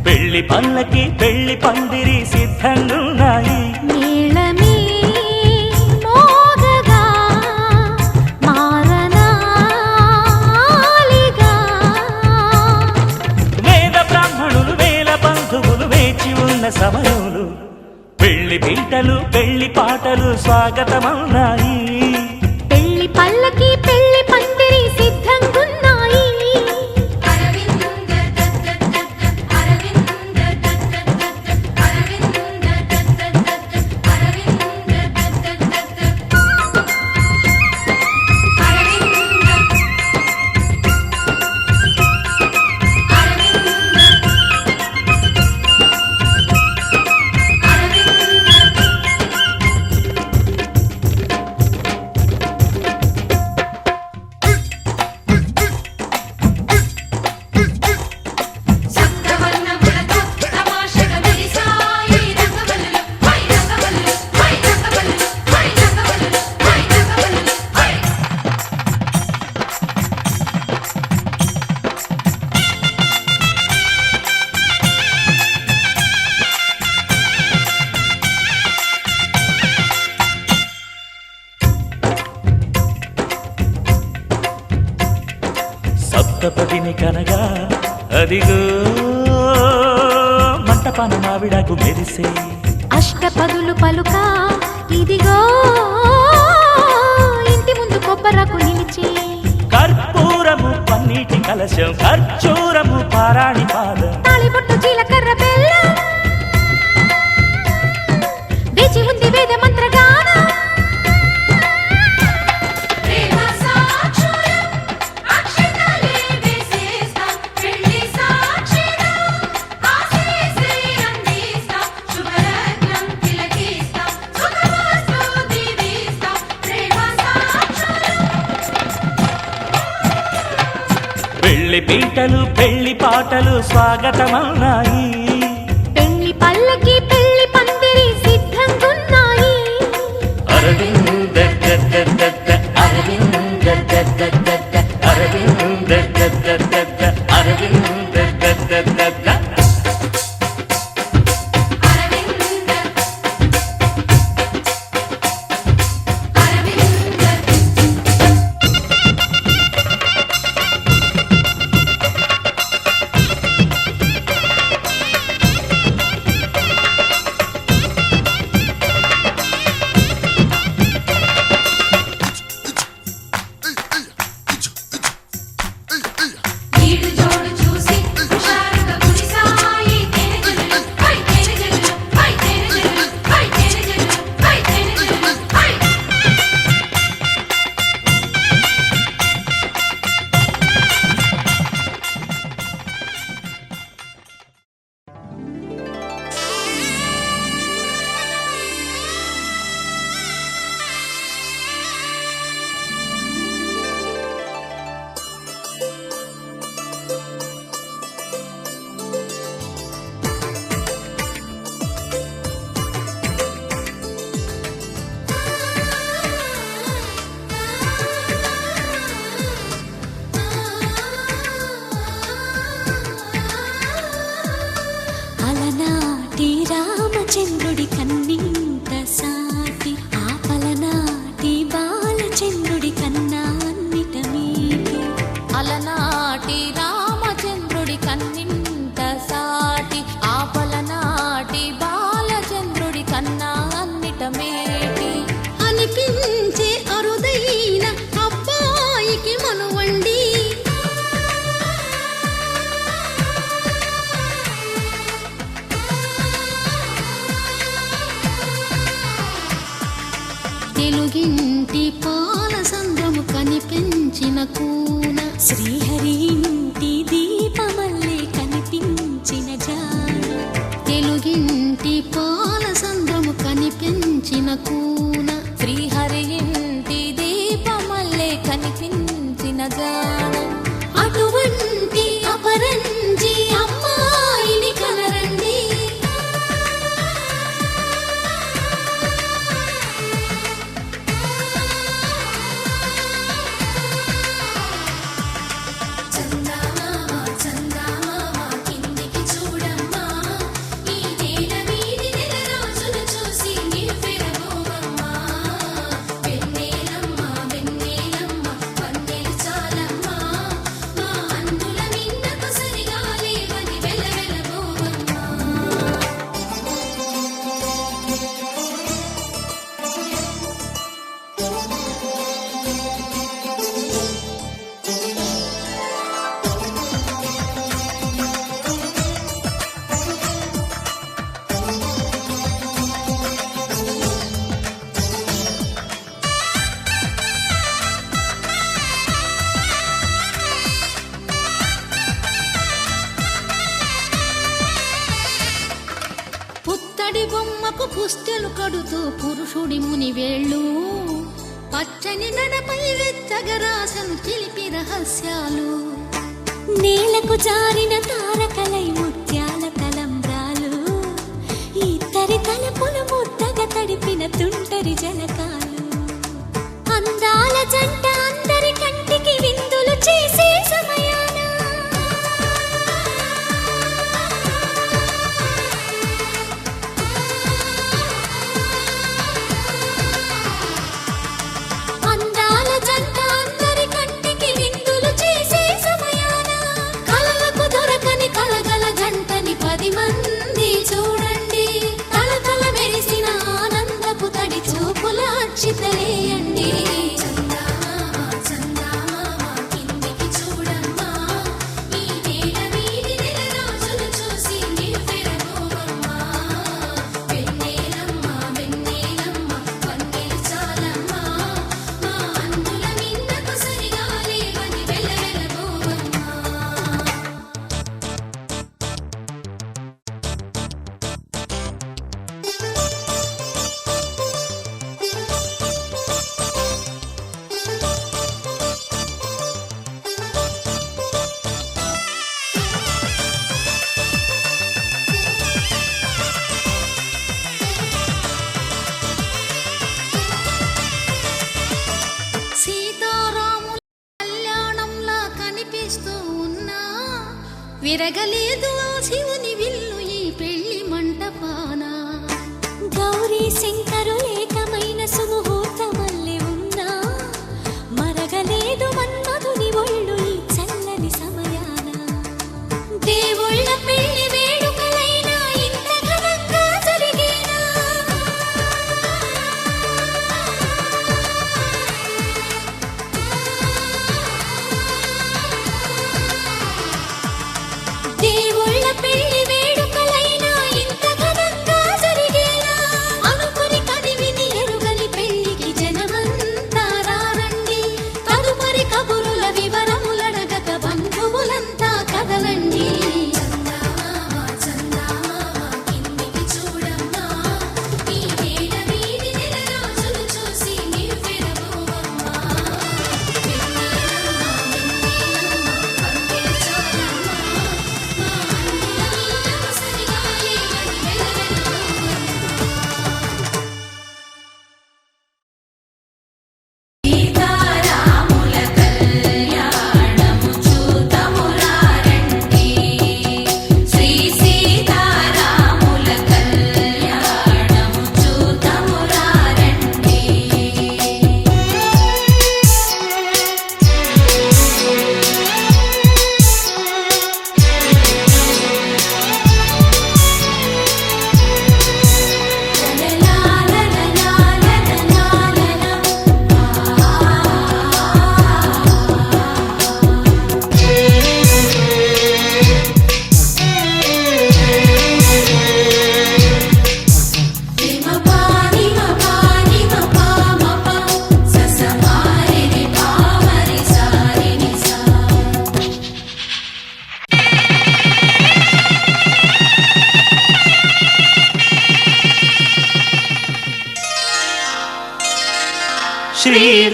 Speaker 1: పెళ్లి పల్లకి పెళ్లి పందిరి సిద్ధంగున్నాయి
Speaker 4: నీళమే మోగగా మారనాలిగా
Speaker 1: వేద బ్రాహ్మణులు వేల బంధువులు వేచి ఉన్న సమయంలో పెళ్లి పీటలు పెళ్లి పాటలు స్వాగతమవునాయి
Speaker 4: పెళ్లి పల్లకి పెళ్లి పందిరి సిద్ధంగున్నాయి
Speaker 1: సప్తపదిని కనగా అదిగో మంటపాన మావిడాకు మెరిసే
Speaker 4: అష్టపదులు పలుక ఇదిగో ఇంటి ముందు కొబ్బరకు నిలిచి
Speaker 1: కర్పూరము పన్నీటి కలశం ఖర్చూరము పారాణి పాదం
Speaker 4: తాళిబొట్టు జీలకర్ర బెల్లం వేచి ఉంది వేద మంత్రగానం
Speaker 1: పెళ్లి పీటలు పెళ్లి పాటలు స్వాగతమవునాయి
Speaker 4: పెళ్లి పల్లకి పెళ్లి పందిరి సిద్ధంగున్నాయి
Speaker 1: అరవింద అరవింద అరవింద అరవింద
Speaker 4: శ్రీహరి ఇంటి దీపమల్లే కనిపించిన జాన తెలుగింటి పాల సంద్రము కనిపించిన కూన శ్రీహరి ఇంటి దీపమల్లే కనిపించిన జాన అటువంటి అపరంజి అమ్మాయిని కనరండి పుత్తడి బొమ్మకు పుస్తెలు కడుతూ పురుషుడి ముని వేళ్ళు పచ్చని నడపై వెచ్చగరాసను చిలిపి రహస్యాలు నేలకు జారిన తారకలై ముత్యాల తలంబ్రాలు ఇద్దరి తలపులు ముద్దగా తడిపిన తుంటరి జలకాలు అందాల జంట అందరి కంటికి విందులు చేసే సమయాన అందాల జంట అందరి కంటికి విందులు చేసే సమయాన కలలకు దొరకని కలగల జంటని 10 మంది చూడండి తలతల మెరిసిన ఆనందపు తడి చూపుల అక్షితలేయండి సీతారాముల కళ్యాణంలా కనిపిస్తూ ఉన్నా విరగలేదు ఆ శివుని విల్లు ఈ పెళ్లి మంటపాన గౌరీ శంకరు ఏకమైన సుముహూర్తమల్లె ఉన్నా మరగలేదు మన్మధుని ఒళ్ళు ఈ చల్లని సమయాన దేవుళ్ళ పెళ్లి వేడుకలైనా ఇంత ఘనంగా జరిగేనా దేవుళ్ళ పెళ్లి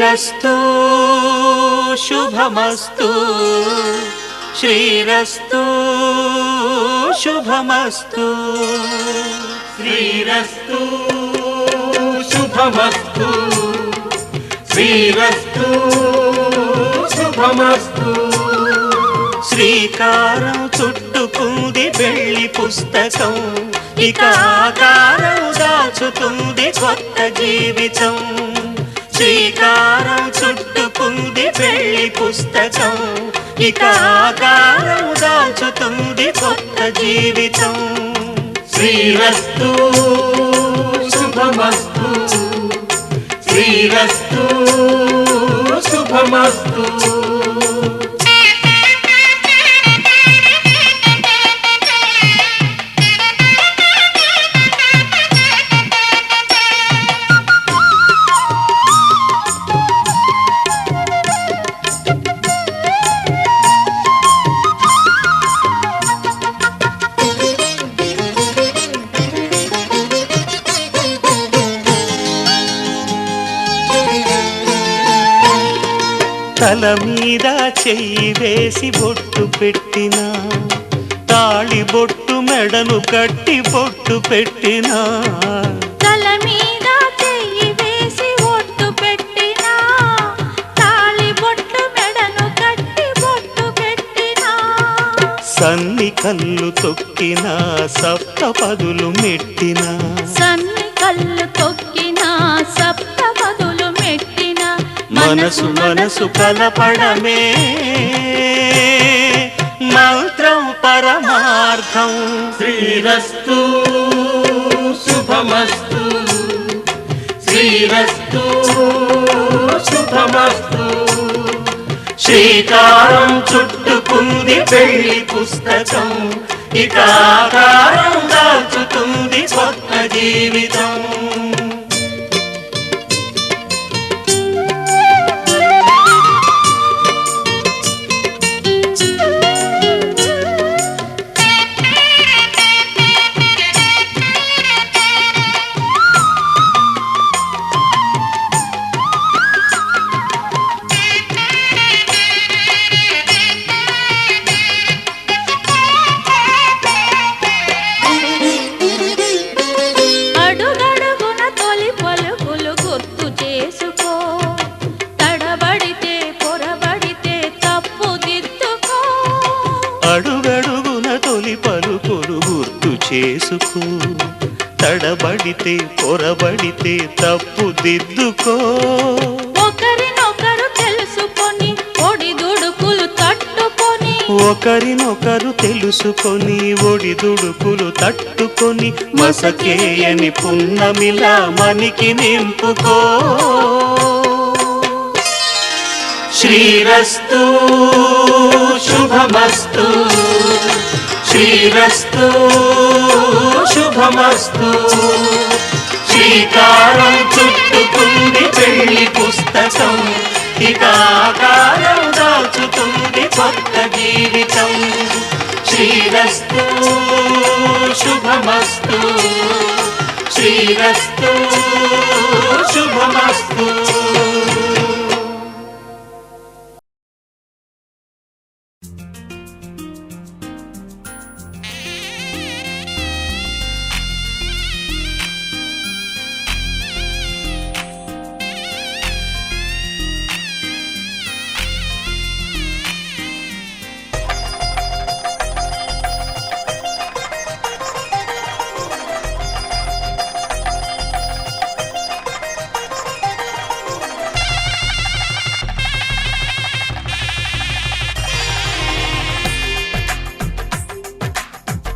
Speaker 1: శ్రీరస్తు శుభమస్తు శ్రీరస్తు శుభమస్తు శ్రీరస్తు శుభమస్తు శ్రీరస్తు శుభమస్తు శ్రీకారం చుట్టుకుంది వెళ్లి పుస్తకం ఇక ఆకారం దాచుతుంది కొత్త జీవితం శ్రీకారం చుట్టుకుంది వెళ్లి పుస్తకం ఇక ఆకారం దాచుతుంది కొత్త జీవితం శ్రీరస్తు శుభమస్తు శ్రీరస్తు శుభమస్తు తల మీద చెయ్యి వేసి బొట్టు పెట్టినా తాళి బొట్టు మెడను కట్టి బొట్టు పెట్టినా
Speaker 4: తల మీద చెయ్యి వేసి బొట్టు పెట్టినా తాళి బొట్టు మెడను కట్టి బొట్టు పెట్టినా
Speaker 1: సన్ని కళ్ళు తొక్కినా సప్తపదులు మెట్టినా
Speaker 4: సన్ని కళ్ళు తొక్కినా సప్తపదులు మెట్టినా
Speaker 1: మనసు మనసు కలపడమే మంత్రం పరమార్థం శ్రీరస్తు శుభమస్తు శ్రీరస్తు శుభమస్తు శ్రీకారం చుట్టుకుంది పెళ్లి పుస్తకం ఇక ఆకారం దాచుతుంది కొత్త జీవితం అడుగడుగున తొలి పలుకులు గుర్తు చేసుకో తడబడితే పొరబడితే తప్పు దిద్దుకో
Speaker 4: ఒకరినొకరు తెలుసుకొని ఒడిదుడుకులు తట్టుకొని
Speaker 1: ఒకరినొకరు తెలుసుకొని ఒడిదుడుకులు తట్టుకొని మసకేయని పున్నమిలా మనికి నింపుకో శ్రీరస్తు శుభమస్తు శ్రీరస్తు శుభమస్తు శ్రీకారం చుట్టుకుంది పెళ్లి పుస్తకం ఇక ఆకారం దాచుతుంది కొత్త జీవితం శ్రీరస్తు శుభమస్తు శ్రీరస్తు శుభమస్తు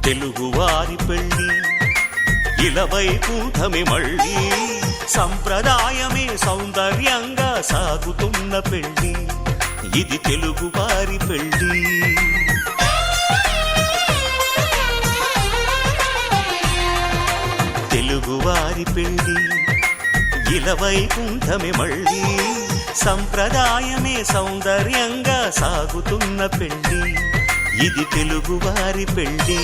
Speaker 1: తెలుగువారి పెళ్ళి ఇలవైకుంఠమి మళ్ళీ సంప్రదాయమే సౌందర్యంగా సాగుతున్న పెళ్ళి ఇది తెలుగువారి పెళ్ళి తెలుగువారి పెళ్ళి ఇలవైకుంఠమి మళ్ళీ సంప్రదాయమే సౌందర్యంగా సాగుతున్న పెళ్ళి ఇది తెలుగువారి పెళ్ళి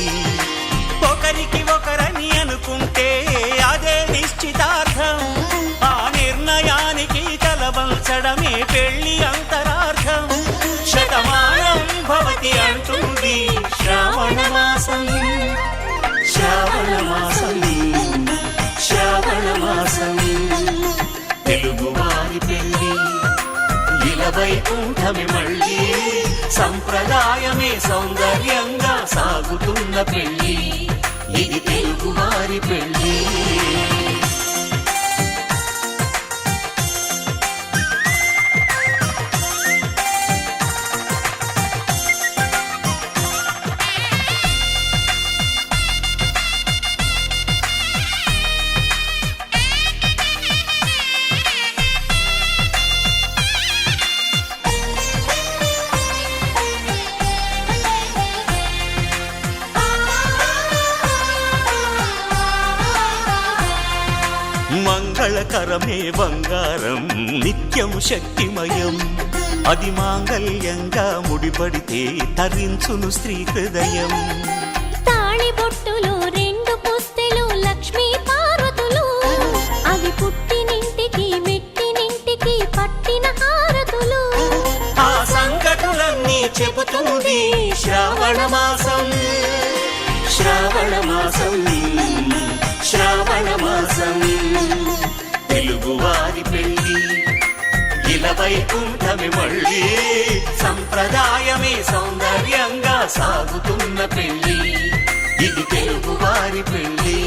Speaker 1: ఒకరికి ఒకరని అనుకుంటే అదే నిశ్చితార్థం ఆ నిర్ణయానికి తలవంచ పంచడమే పెళ్లి అంతరార్థం శతమానం భవతి అంటుంది శ్రావణ మాసం శ్రావణ మాసం శ్రావణ మాసం తెలుగువారి పెళ్లి ఇలవైకుంఠమి మళ్ళీ సంప్రదాయమే సౌందర్యంగా సాగుతున్న పెళ్లి ఇది తెలుగువారి పెళ్లి మంగళకరమే బంగారం నిత్యం శక్తిమయం అది మాంగళ్యంగా ముడిపడితే తరించును స్త్రీ హృదయం
Speaker 4: తాళిబొట్టులు రెండు పుస్తెలు లక్ష్మీ పార్వతులు అవి పుట్టినింటికి మెట్టినింటికి పట్టిన హారతులు
Speaker 1: ఆ సంకటులన్నీ చెబుతుంది శ్రావణ మాసం శ్రావణ మాసం శ్రావణ మాసం తెలుగువారి పెళ్లి ఇలవైకుంఠమి మళ్ళీ సంప్రదాయమే సౌందర్యంగా సాగుతున్న పెళ్లి ఇది తెలుగువారి పెళ్లి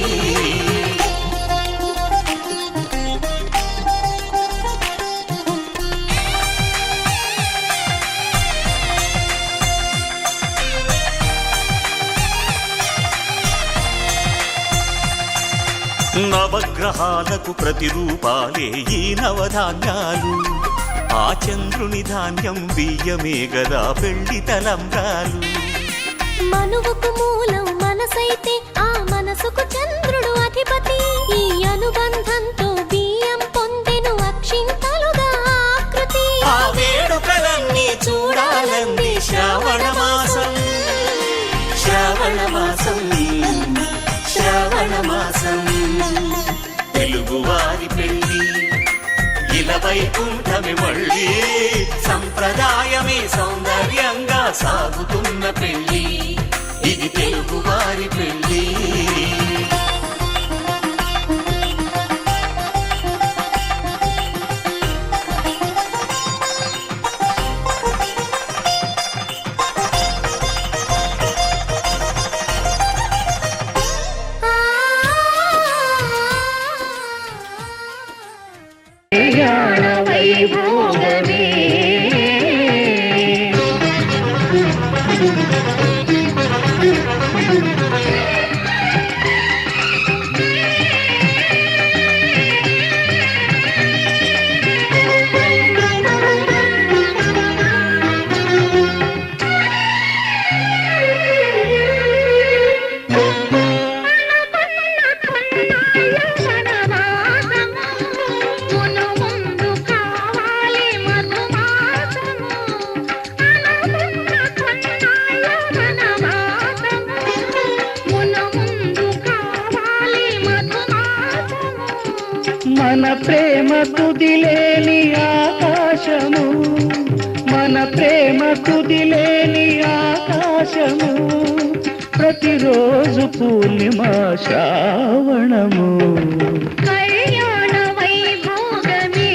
Speaker 1: నవగ్రహాలకు ప్రతిరూపాలే ఈ నవధాన్యాలు ఆ చంద్రుని ధాన్యం బియ్యమే గదా పెళ్లి తలంబ్రాలు
Speaker 4: మనువుకు మూలం మనసైతే ఆ మనసుకు చంద్రుడు అధిపతి ఈ అనుబంధంతో బియ్యం పొందెను అక్షింతలుగా ఆకృతి
Speaker 1: ఆ వేడుకలన్నీ చూడాలంది శ్రావణ మాసం శ్రావణ మాసం శ్రావణ మాసం తెలుగువారి పెళ్లి ఇలవైకుంఠమి మళ్ళీ సంప్రదాయమే సౌందర్యంగా సాగుతున్న పెళ్లి ఇది తెలుగువారి పెళ్లి
Speaker 3: మన ప్రేమ కుదిలేని ఆకాశము మన ప్రేమ కుదిలేని ఆకాశము ప్రతిరోజు పూర్ణిమ శ్రావణము
Speaker 4: కళ్యాణ వైభోగమే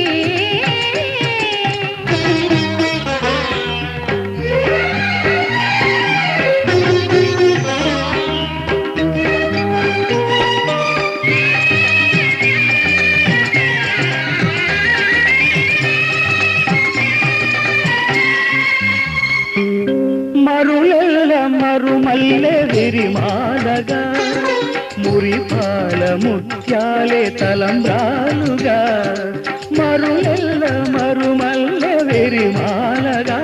Speaker 3: మరులెల్ల మరుమల్లె విరిమాలగా మురిపాల ముత్యాలే తలంబ్రాలుగా మరులెల్ల మరుమల్లె విరిమాలగా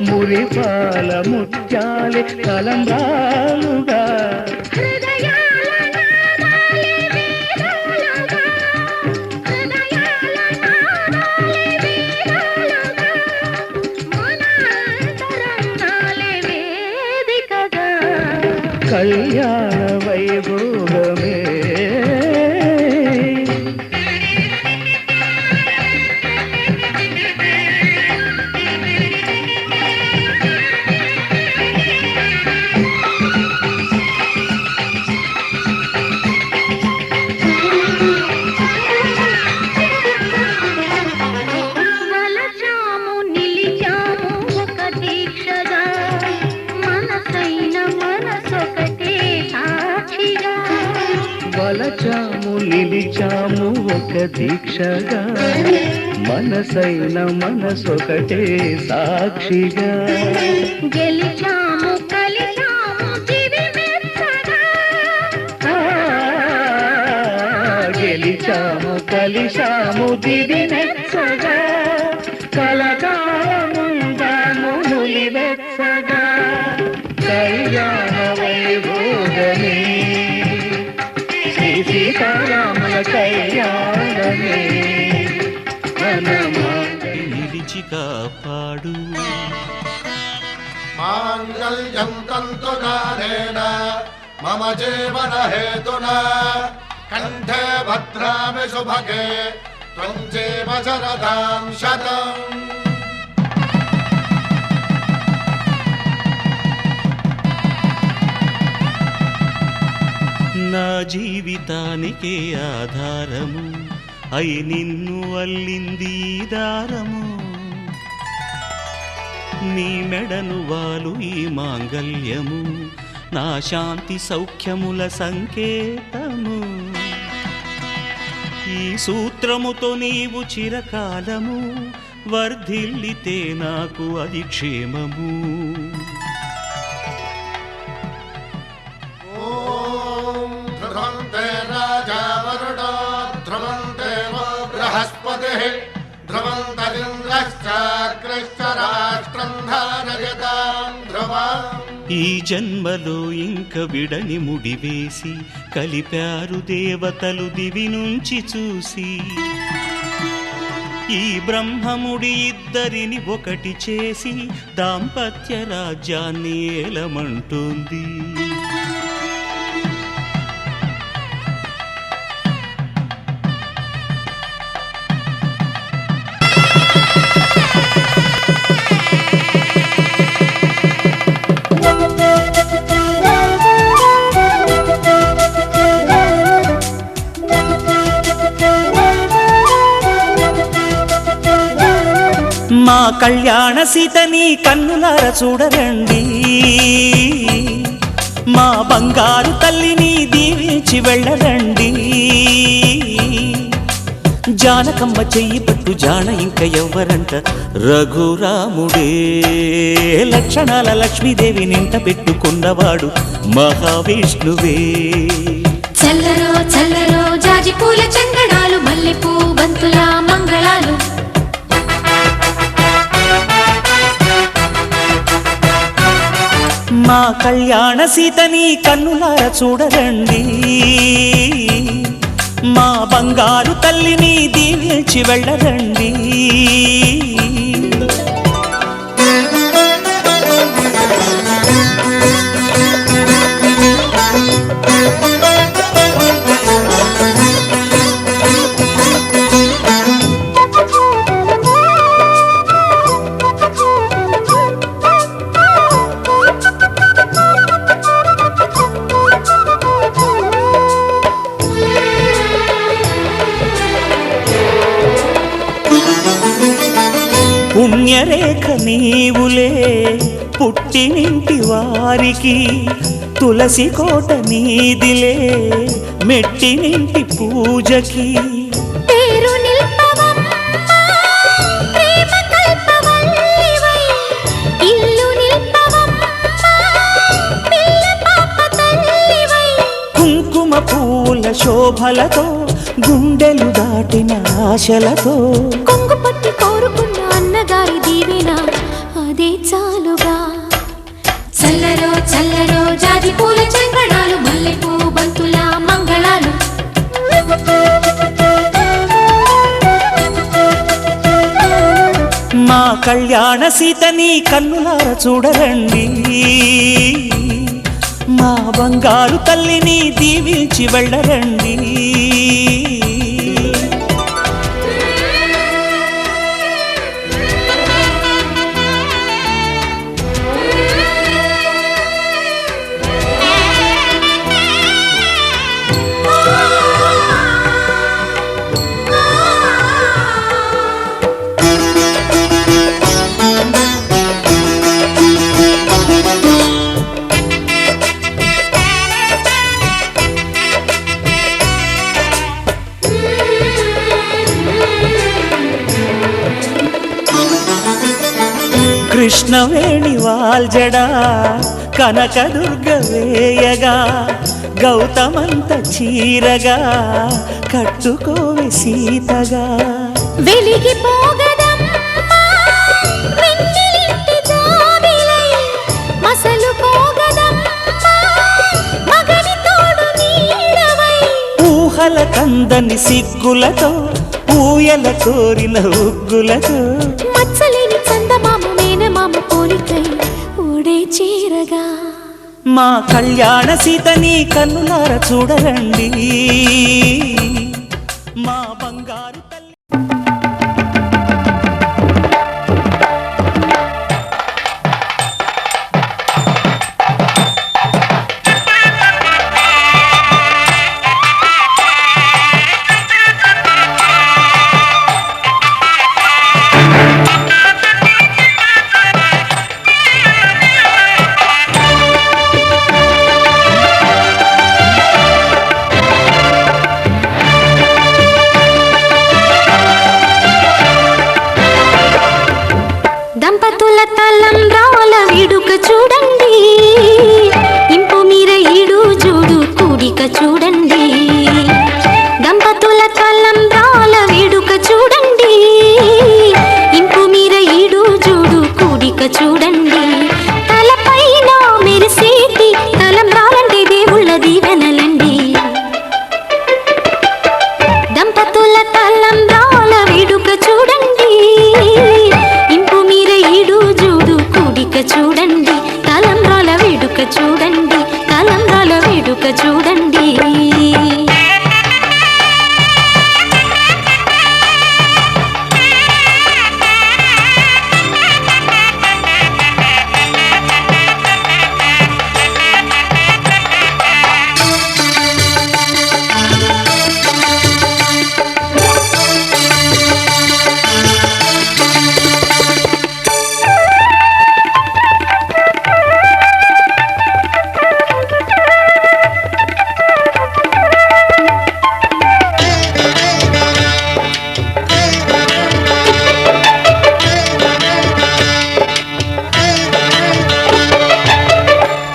Speaker 3: మురిపాల ముత్యాలే తలంబ్రాలుగా కళ్యాణ వైభోగమే ఒక దీక్షగా మనసైన మనసొకటే సాక్షిగా
Speaker 4: గెలిచాము కలిసాము దివి మెచ్చగా
Speaker 3: గెలిచాము కలిశాము దివి మెచ్చగా కలకాలముందాము నులి వెచ్చగా కళ్యాణ వైభోగమే శ్రీ సీతారాముల కళ్యాణమే
Speaker 1: నిలిచి కాపాడు
Speaker 9: మాంగళ్యం తంతునానేన మమ జీవన హేతునా కంఠే భద్రామి శుభగే త్వం జీవ శరదాం శతం.
Speaker 1: నా జీవితానికే ఆధారము అయి నిన్ను అల్లింది దారము నీ మెడను వాలు ఈ మాంగల్యము నా శాంతి సౌఖ్యముల సంకేతము ఈ సూత్రముతో నీవు చిరకాలము వర్ధిల్లితే నాకు అది క్షేమము.
Speaker 9: ఓం ధ్రువంతే రాజా వరుణో ధ్రువంతే వో బృహస్పతిః ధ్రువంతరింద్రశ్చాగ్రశ్చ రాష్ట్రం ధారయతాం ధ్రువం.
Speaker 1: ఈ జన్మలో ఇంక విడని ముడివేసి కలిపారు దేవతలు దివి నుంచి చూసి ఈ బ్రహ్మముడి ఇద్దరిని ఒకటి చేసి దాంపత్య రాజ్యాన్ని ఏలమంటుంది. మా కళ్యాణ సీతని కన్నులార చూడరండి మా బంగారు తల్లిని దీవించి వెళ్ళరండి. జానకమ్మ చెయ్యి పట్టు జాన ఇంక ఎవ్వరంట రఘురాముడే లక్షణాల లక్ష్మీదేవి నింట పెట్టుకున్నవాడు మహావిష్ణువే.
Speaker 4: చల్లరో చల్లరో జాజి పూల చందనాలు మల్లెపూ బంతుల మంగళాలు
Speaker 1: మా కళ్యాణ సీతని కన్నులార చూడరండి మా బంగారు తల్లిని దీవించి వెళ్ళరండి. పుణ్యరేఖ నీవులే పుట్టినింటి వారికి తులసి కోట నీదిలే మెట్టినింటి పూజకి.
Speaker 4: పేరు నిల్పవమ్మ ప్రేమ కల్పవల్లివై ఇల్లు నిల్పవమ్మ పిల్ల పాప తల్లివై
Speaker 1: కుంకుమ పూల శోభలతో గుండెలు దాటిన ఆశలతో
Speaker 4: కొంగు పట్టి కోరుకున్న అన్నగారి దీవెన అదే చాలుగా. చల్లరో చల్లరో జాజి పూల చందనాలు మల్లెపూ బంతుల మంగళాలు
Speaker 1: మా కళ్యాణ సీతని కన్నులార చూడరండి మా బంగారు తల్లిని దీవించి వెళ్ళరండి. కృష్ణవేణి వాల్జడా కనకదుర్గ వేయగా గౌతమంత చీరగా కట్టుకోవే సీతగా
Speaker 4: వెలిగిపోగదమ్మా వెన్నెలింటి జాబిలై మసలుకోగదమ్మా మగని తోడు నీడవై
Speaker 1: ఊహల కందని సిగ్గులతో ఊయల కోరిన ఉగ్గులతో
Speaker 4: మచ్చలేని చందమామ మేనమామ పోలికై ఊడే చీరగా
Speaker 1: మా కళ్యాణ సీతని కన్నులార చూడరండి మా బంగారు తల్లి.
Speaker 4: దంపతుల తలంబ్రాల వేడుక చూడండి ఇంపు మీర ఈడు జోడు కూడిక చూడండి దంపతుల తలంబ్రాల వేడుక చూడండి ఇంపు మీర ఈడు జోడు కూడిక చూడండి తలపైన మెరిసేటి తలంబ్రాలంటే దేవుళ్ళ దీవెనలండి దంపతుల తలంబ్రాల వేడుక చూడండి ఇంపు మీర ఈడు జోడు కూడిక చూడండి తలంబ్రాల వేడుక చూడండి తలంబ్రాల వేడుక చూడండి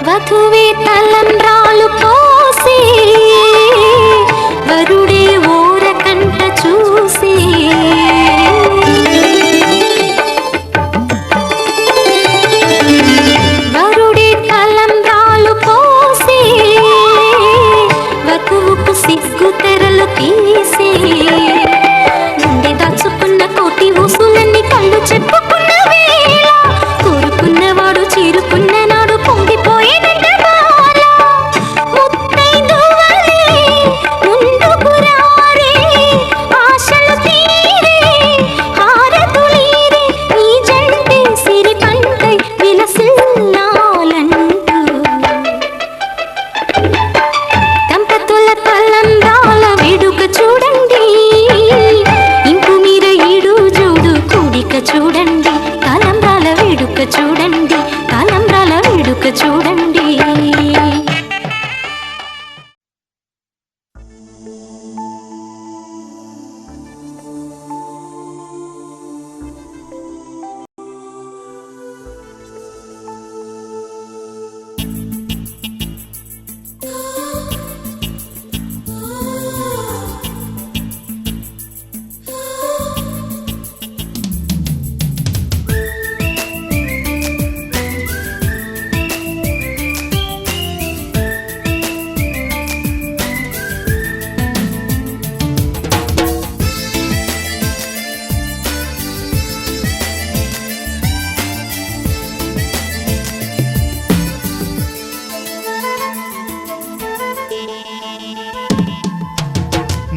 Speaker 4: వధువే తలంబ్రాలు పోసి వరుడే ఓరకంట చూసి వరుడే తలంబ్రాలు పోసి వధువుకు సిగ్గు తెరలు తీసి గుండె దాచుకున్న కోటి ఊసులన్నీ కళ్ళు చెప్పుకున్న వేళ కోరుకున్నవాడు చేరుకున్న నాడు పొంగిపోయేనంట బాల ముత్తైదువలే ముందుకు రారే ఆశలు తీరే హారతులీరే ఈ జంటే సిరి పంటై విలసిల్లాలంటూ దంపతుల తలంబ్రాల వేడుక చూడండి ఇంపు మీర ఈడు జోడు కూడిక చూడండి తలంబ్రాల వేడుక చూడండి తలంబ్రాల వేడుక చూడండి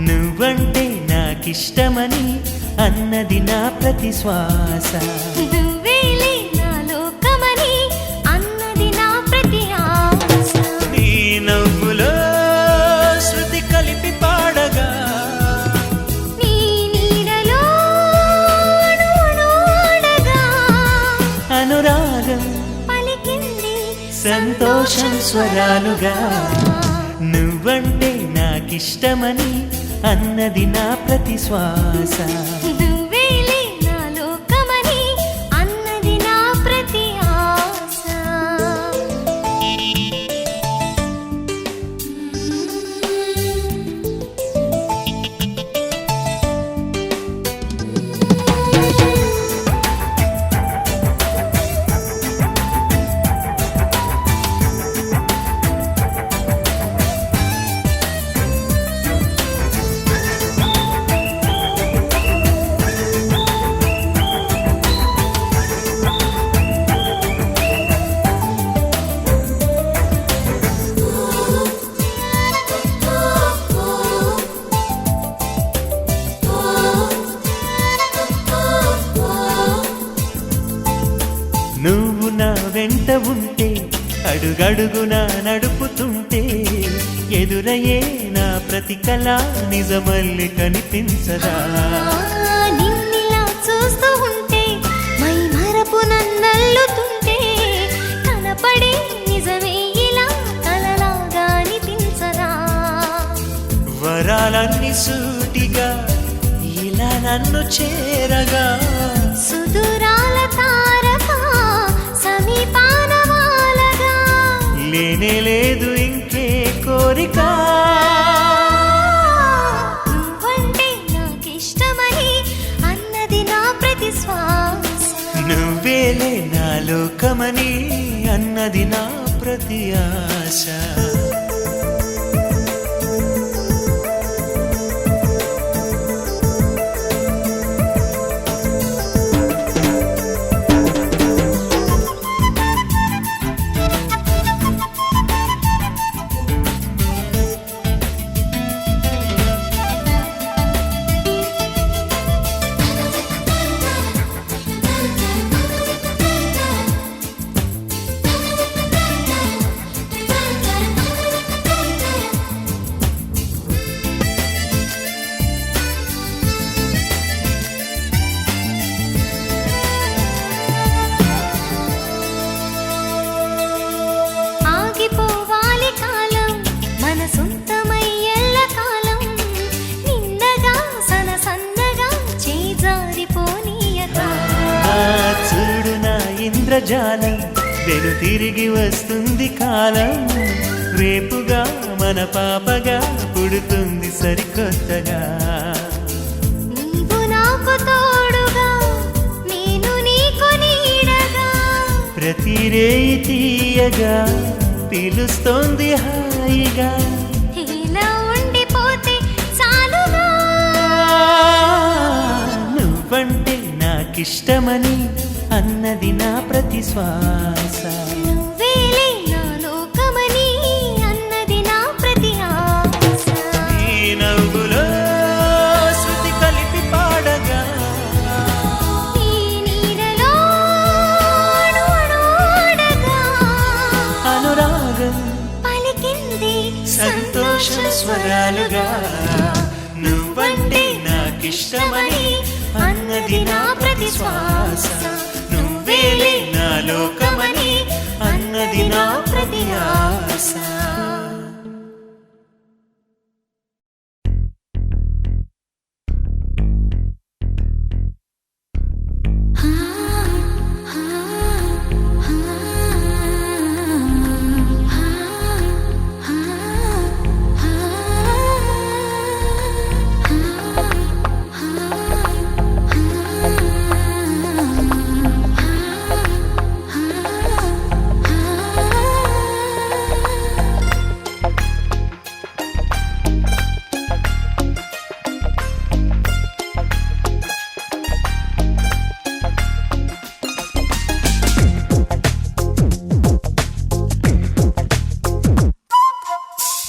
Speaker 1: నువ్వంటే నాకిష్టమని అన్నది నా ప్రతి శ్వాస
Speaker 4: నువ్వేలే నా లోకమని అన్నది నా ప్రతి ఆశ
Speaker 1: నీ నవ్వులో శృతి కలిపి పాడగా
Speaker 4: నీ నీడలో అణువణువడగా
Speaker 1: అనురాగం
Speaker 4: పలికింది
Speaker 1: సంతోషం స్వరాలుగా నువ్వంటే నాకిష్టమని అన్నది నా ప్రతి శ్వాస
Speaker 4: నువ్వేలే నా లోకమని అన్నది నా ప్రతి
Speaker 1: నా వెంట ఉంటే అడుగడుగునా నడుపుతుంటే ఎదురయ్యే నా ప్రతి కళ నిజమల్లి కనిపించదా
Speaker 4: నిన్నిలా చూస్తూ ఉంటే మై మరపు నన్నల్లుతుంటే కనపడే నిజమే ఇలా కలలాగా అనిపించదా
Speaker 1: వరాలన్నీ సూటిగా ఇలా నన్ను చేరగా
Speaker 4: సుదూరాల తారక సమీపాన వాలగా
Speaker 1: లేనే లేదు ఇంకే కోరిక
Speaker 4: నువ్వంటే నాకిష్టమని అన్నది నా ప్రతి శ్వాస
Speaker 1: నువ్వేలే నా లోకమని అన్నది నా ప్రతి ఆశ
Speaker 4: ఆగిపోవాలి కాలం మన సొంతమై ఎల్లకాలం నిన్నగా సన్నగా చేజారిపోనీయక
Speaker 1: చూడు నా ఇంద్రజాలం వెను తిరిగి వస్తుంది కాలం రేపుగా మన పాపగా పుడుతుంది సరికొత్తగా
Speaker 4: నీవు నాకు తోడుగా నేను నీకు నీడగా
Speaker 1: ప్రతి రేయి తీయగా పిలుస్తోంది హాయిగా
Speaker 4: ఇలా ఉండిపోతే చాలుగా
Speaker 1: నువ్వంటే నాకిష్టమని అన్నది నా ప్రతి శ్వాస
Speaker 4: నువ్వేలే నా లోకమని అన్నది నా ప్రతి ఆశ
Speaker 1: ఈ నవ్వులో శృతి కలిపి పాడగా
Speaker 4: ఈ నీడలో అడుగడుగగా
Speaker 1: అనురాగం
Speaker 4: పలికింది
Speaker 1: సంతోష స్వరాలుగా నువ్వంటే నాకిష్టమని అన్నది నా ప్రతి శ్వాస నువ్వేలే నా లోకమని అన్నది నా ప్రతి ఆశ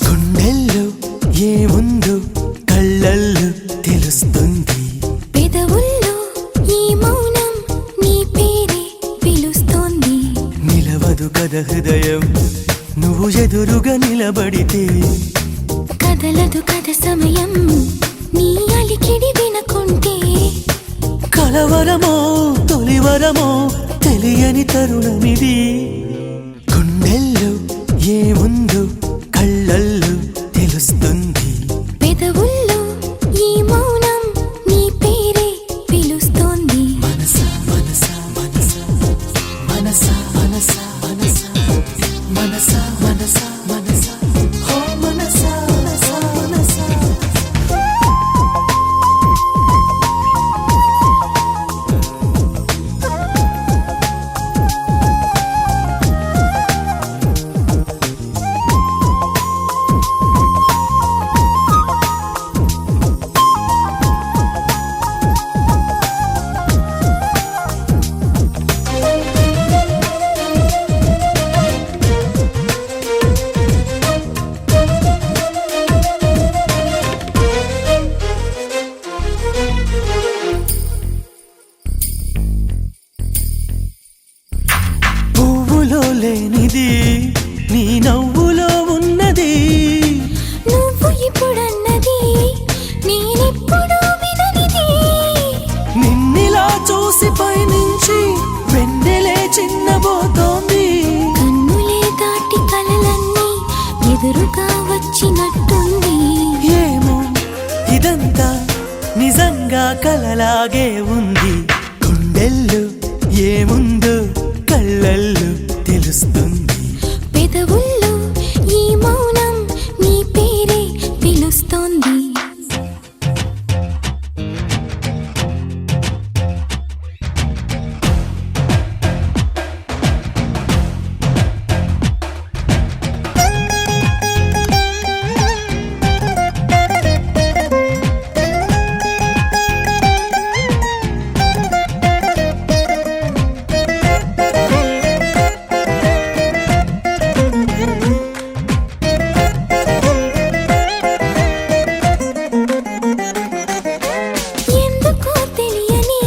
Speaker 1: గుండెల్లో ఏముందో కళ్ళల్లో తెలుస్తుంది
Speaker 4: పెదవుల్లో ఈ మౌనం నీ పేరే పిలుస్తోంది
Speaker 1: నిలవదు కథ హృదయం నువ్వు ఎదురుగా నిలబడితే
Speaker 4: కదలదు కథ సమయం నీ అలికిడి వినకుంటే
Speaker 1: కలవరమో తొలివరమో తెలియని తరుణమిది గుండెల్లో ఏముందో కళ్ళల్లో తెలుస్తుంది
Speaker 4: పెదవుల్లో ఈ మౌనం నీ పేరే పిలుస్తోంది
Speaker 1: మనసా మనసా మనసా మనసా మనసా మనసా మనసా మనసా మనసా ఓ మనసా మనసా మనసా లేనిది నీ నవ్వులో ఉన్నది.
Speaker 4: నువ్వు ఇప్పుడన్నది నేనెప్పుడు విననిది.
Speaker 1: నిన్నిలా చూసి పైనుంచి వెన్నెలే చిన్నబోతోంది.
Speaker 4: కన్నులే దాటి కలలన్నీ ఎదురుగా వచ్చినట్టుంది.
Speaker 1: ఏమో ఇదంతా నిజంగా కలలాగే ఉంది. గుండెల్లో ఏముందో కళ్ళల్లో తెలుస్తుంది.
Speaker 4: పెదవుల్లో ఈ మౌనం నీ పేరే పిలుస్తోంది. ఎందుకో తెలియని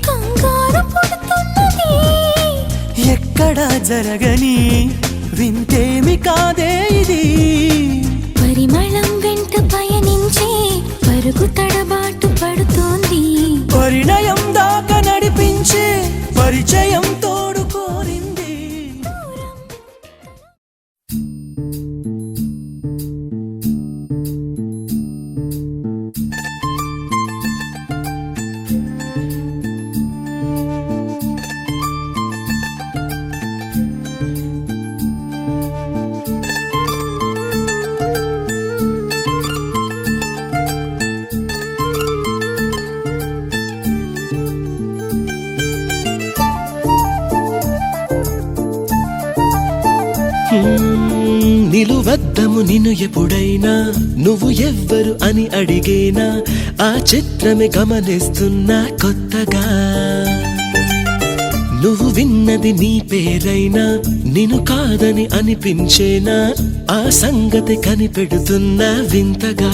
Speaker 4: కంగారు పుడుతున్నది.
Speaker 1: ఎక్కడా జరగని వింతేమి కాదే ఇది.
Speaker 4: పరిమళం వెంట పయనించే పరుగు తడబాటు పడుతోంది.
Speaker 1: పరిణయం దాకా నడిపించే పరిచయం తోడు కోరింది.
Speaker 8: నిలువద్దము నిన్ను ఎప్పుడైనా నువ్వు ఎవ్వరు అని అడిగేనా ఆ చిత్రమే గమనిస్తున్నా కొత్తగా. నువ్వు విన్నది నీ పేరైనా నిన్ను కాదని అనిపించేనా ఆ సంగతి కనిపెడుతున్నా వింతగా.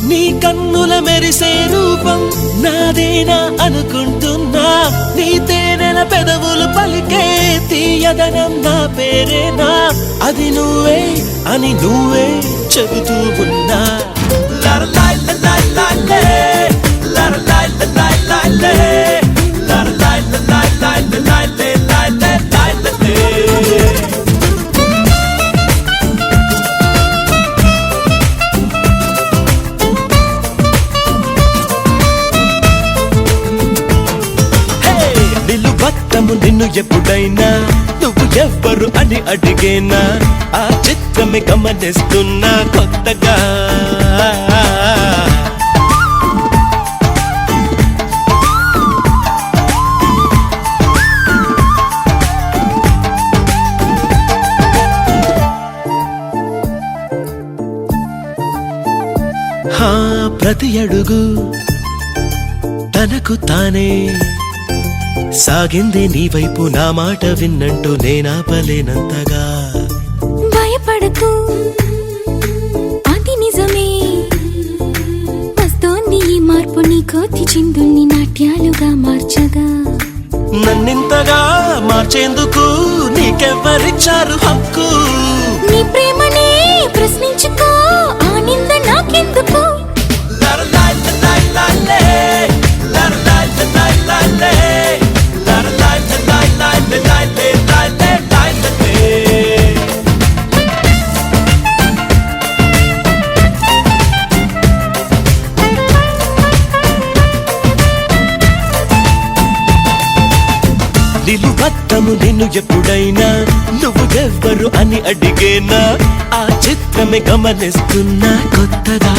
Speaker 8: నీ కన్నుల మెరిసే రూపం నాదేనా అనుకుంటున్నా. నీ తేనెల పెదవులు పలికే తీయదనం నా పేరేనా. అది నువ్వే అని నువ్వే చెబుతూ ఉన్నా. లరలాయ్ లలాయ్ లాలే, లరలాయ్ లలాయ్ లాలే, లరలాయ్ లలాయ్ లాలే లాలే లాలే లాలే. నిలువత్తము నిన్ను ఎప్పుడైనా నువ్వు ఎవ్వరు అని అడిగేనా ఆ చిత్రమే గమనిస్తున్నా కొత్తగా. ప్రతి అడుగు తనకు తానే సాగింది నీ వైపు నా మాట విన్నంటూ నేనాపలేనంతగా.
Speaker 4: భయపడకు అది నిజమే వస్తోంది ఈ మార్పు. నీ కోతి చిందుల్ని నాట్యాలుగా మార్చగా.
Speaker 8: నన్నింతగా మార్చేందుకు నీకెవ్వరిచ్చారు హక్కు.
Speaker 4: నీ ప్రేమనే ప్రశ్నించుకో ఆ నింద నాకెందుకు.
Speaker 8: లరలాయ్ లలాయ్ లాలే, లరలాయ్ లలాయ్ లాలే, లరలాయ్ లలాయ్ లాలే లాలే లాలే లాలే. నిలువద్దము నిన్ను ఎప్పుడైనా నువ్వు ఎవ్వరు అని అడిగేనా ఆ చిత్రమే గమనిస్తున్నా కొత్తగా.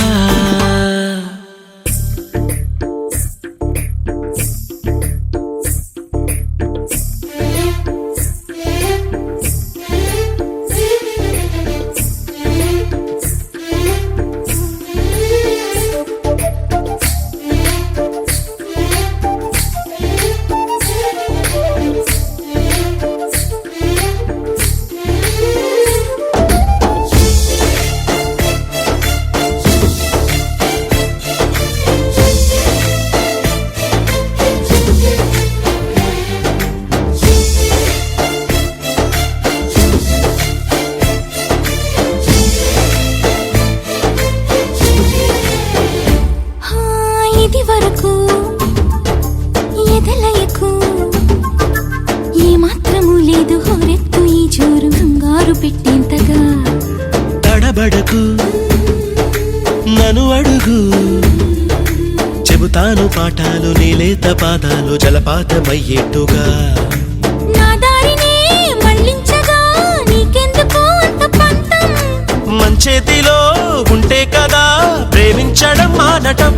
Speaker 4: మాత్రము లేదు హోరెత్తు ఈ జోరు కంగారు పెట్టేంతగా.
Speaker 8: తడబడకు నన్ను అడుగు, చెబుతాను పాఠాలు నీలేత పాదాలు జలపాతమయ్యేట్టుగా.
Speaker 4: నా దారినే మళ్ళించగా నీకెందుకు అంత పంతం?
Speaker 8: మంచేతిలో ఉంటే కదా ప్రేమించడం మానటం.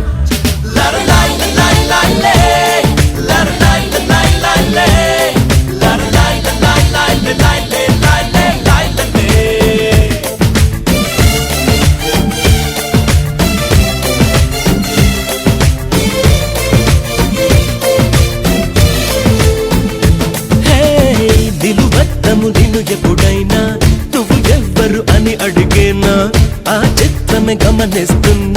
Speaker 8: నిలువద్దము నిన్ను ఎప్పుడైనా నువ్వు ఎవ్వరు అని అడిగేనా, ఆ చిత్రమే గమనిస్తున్నా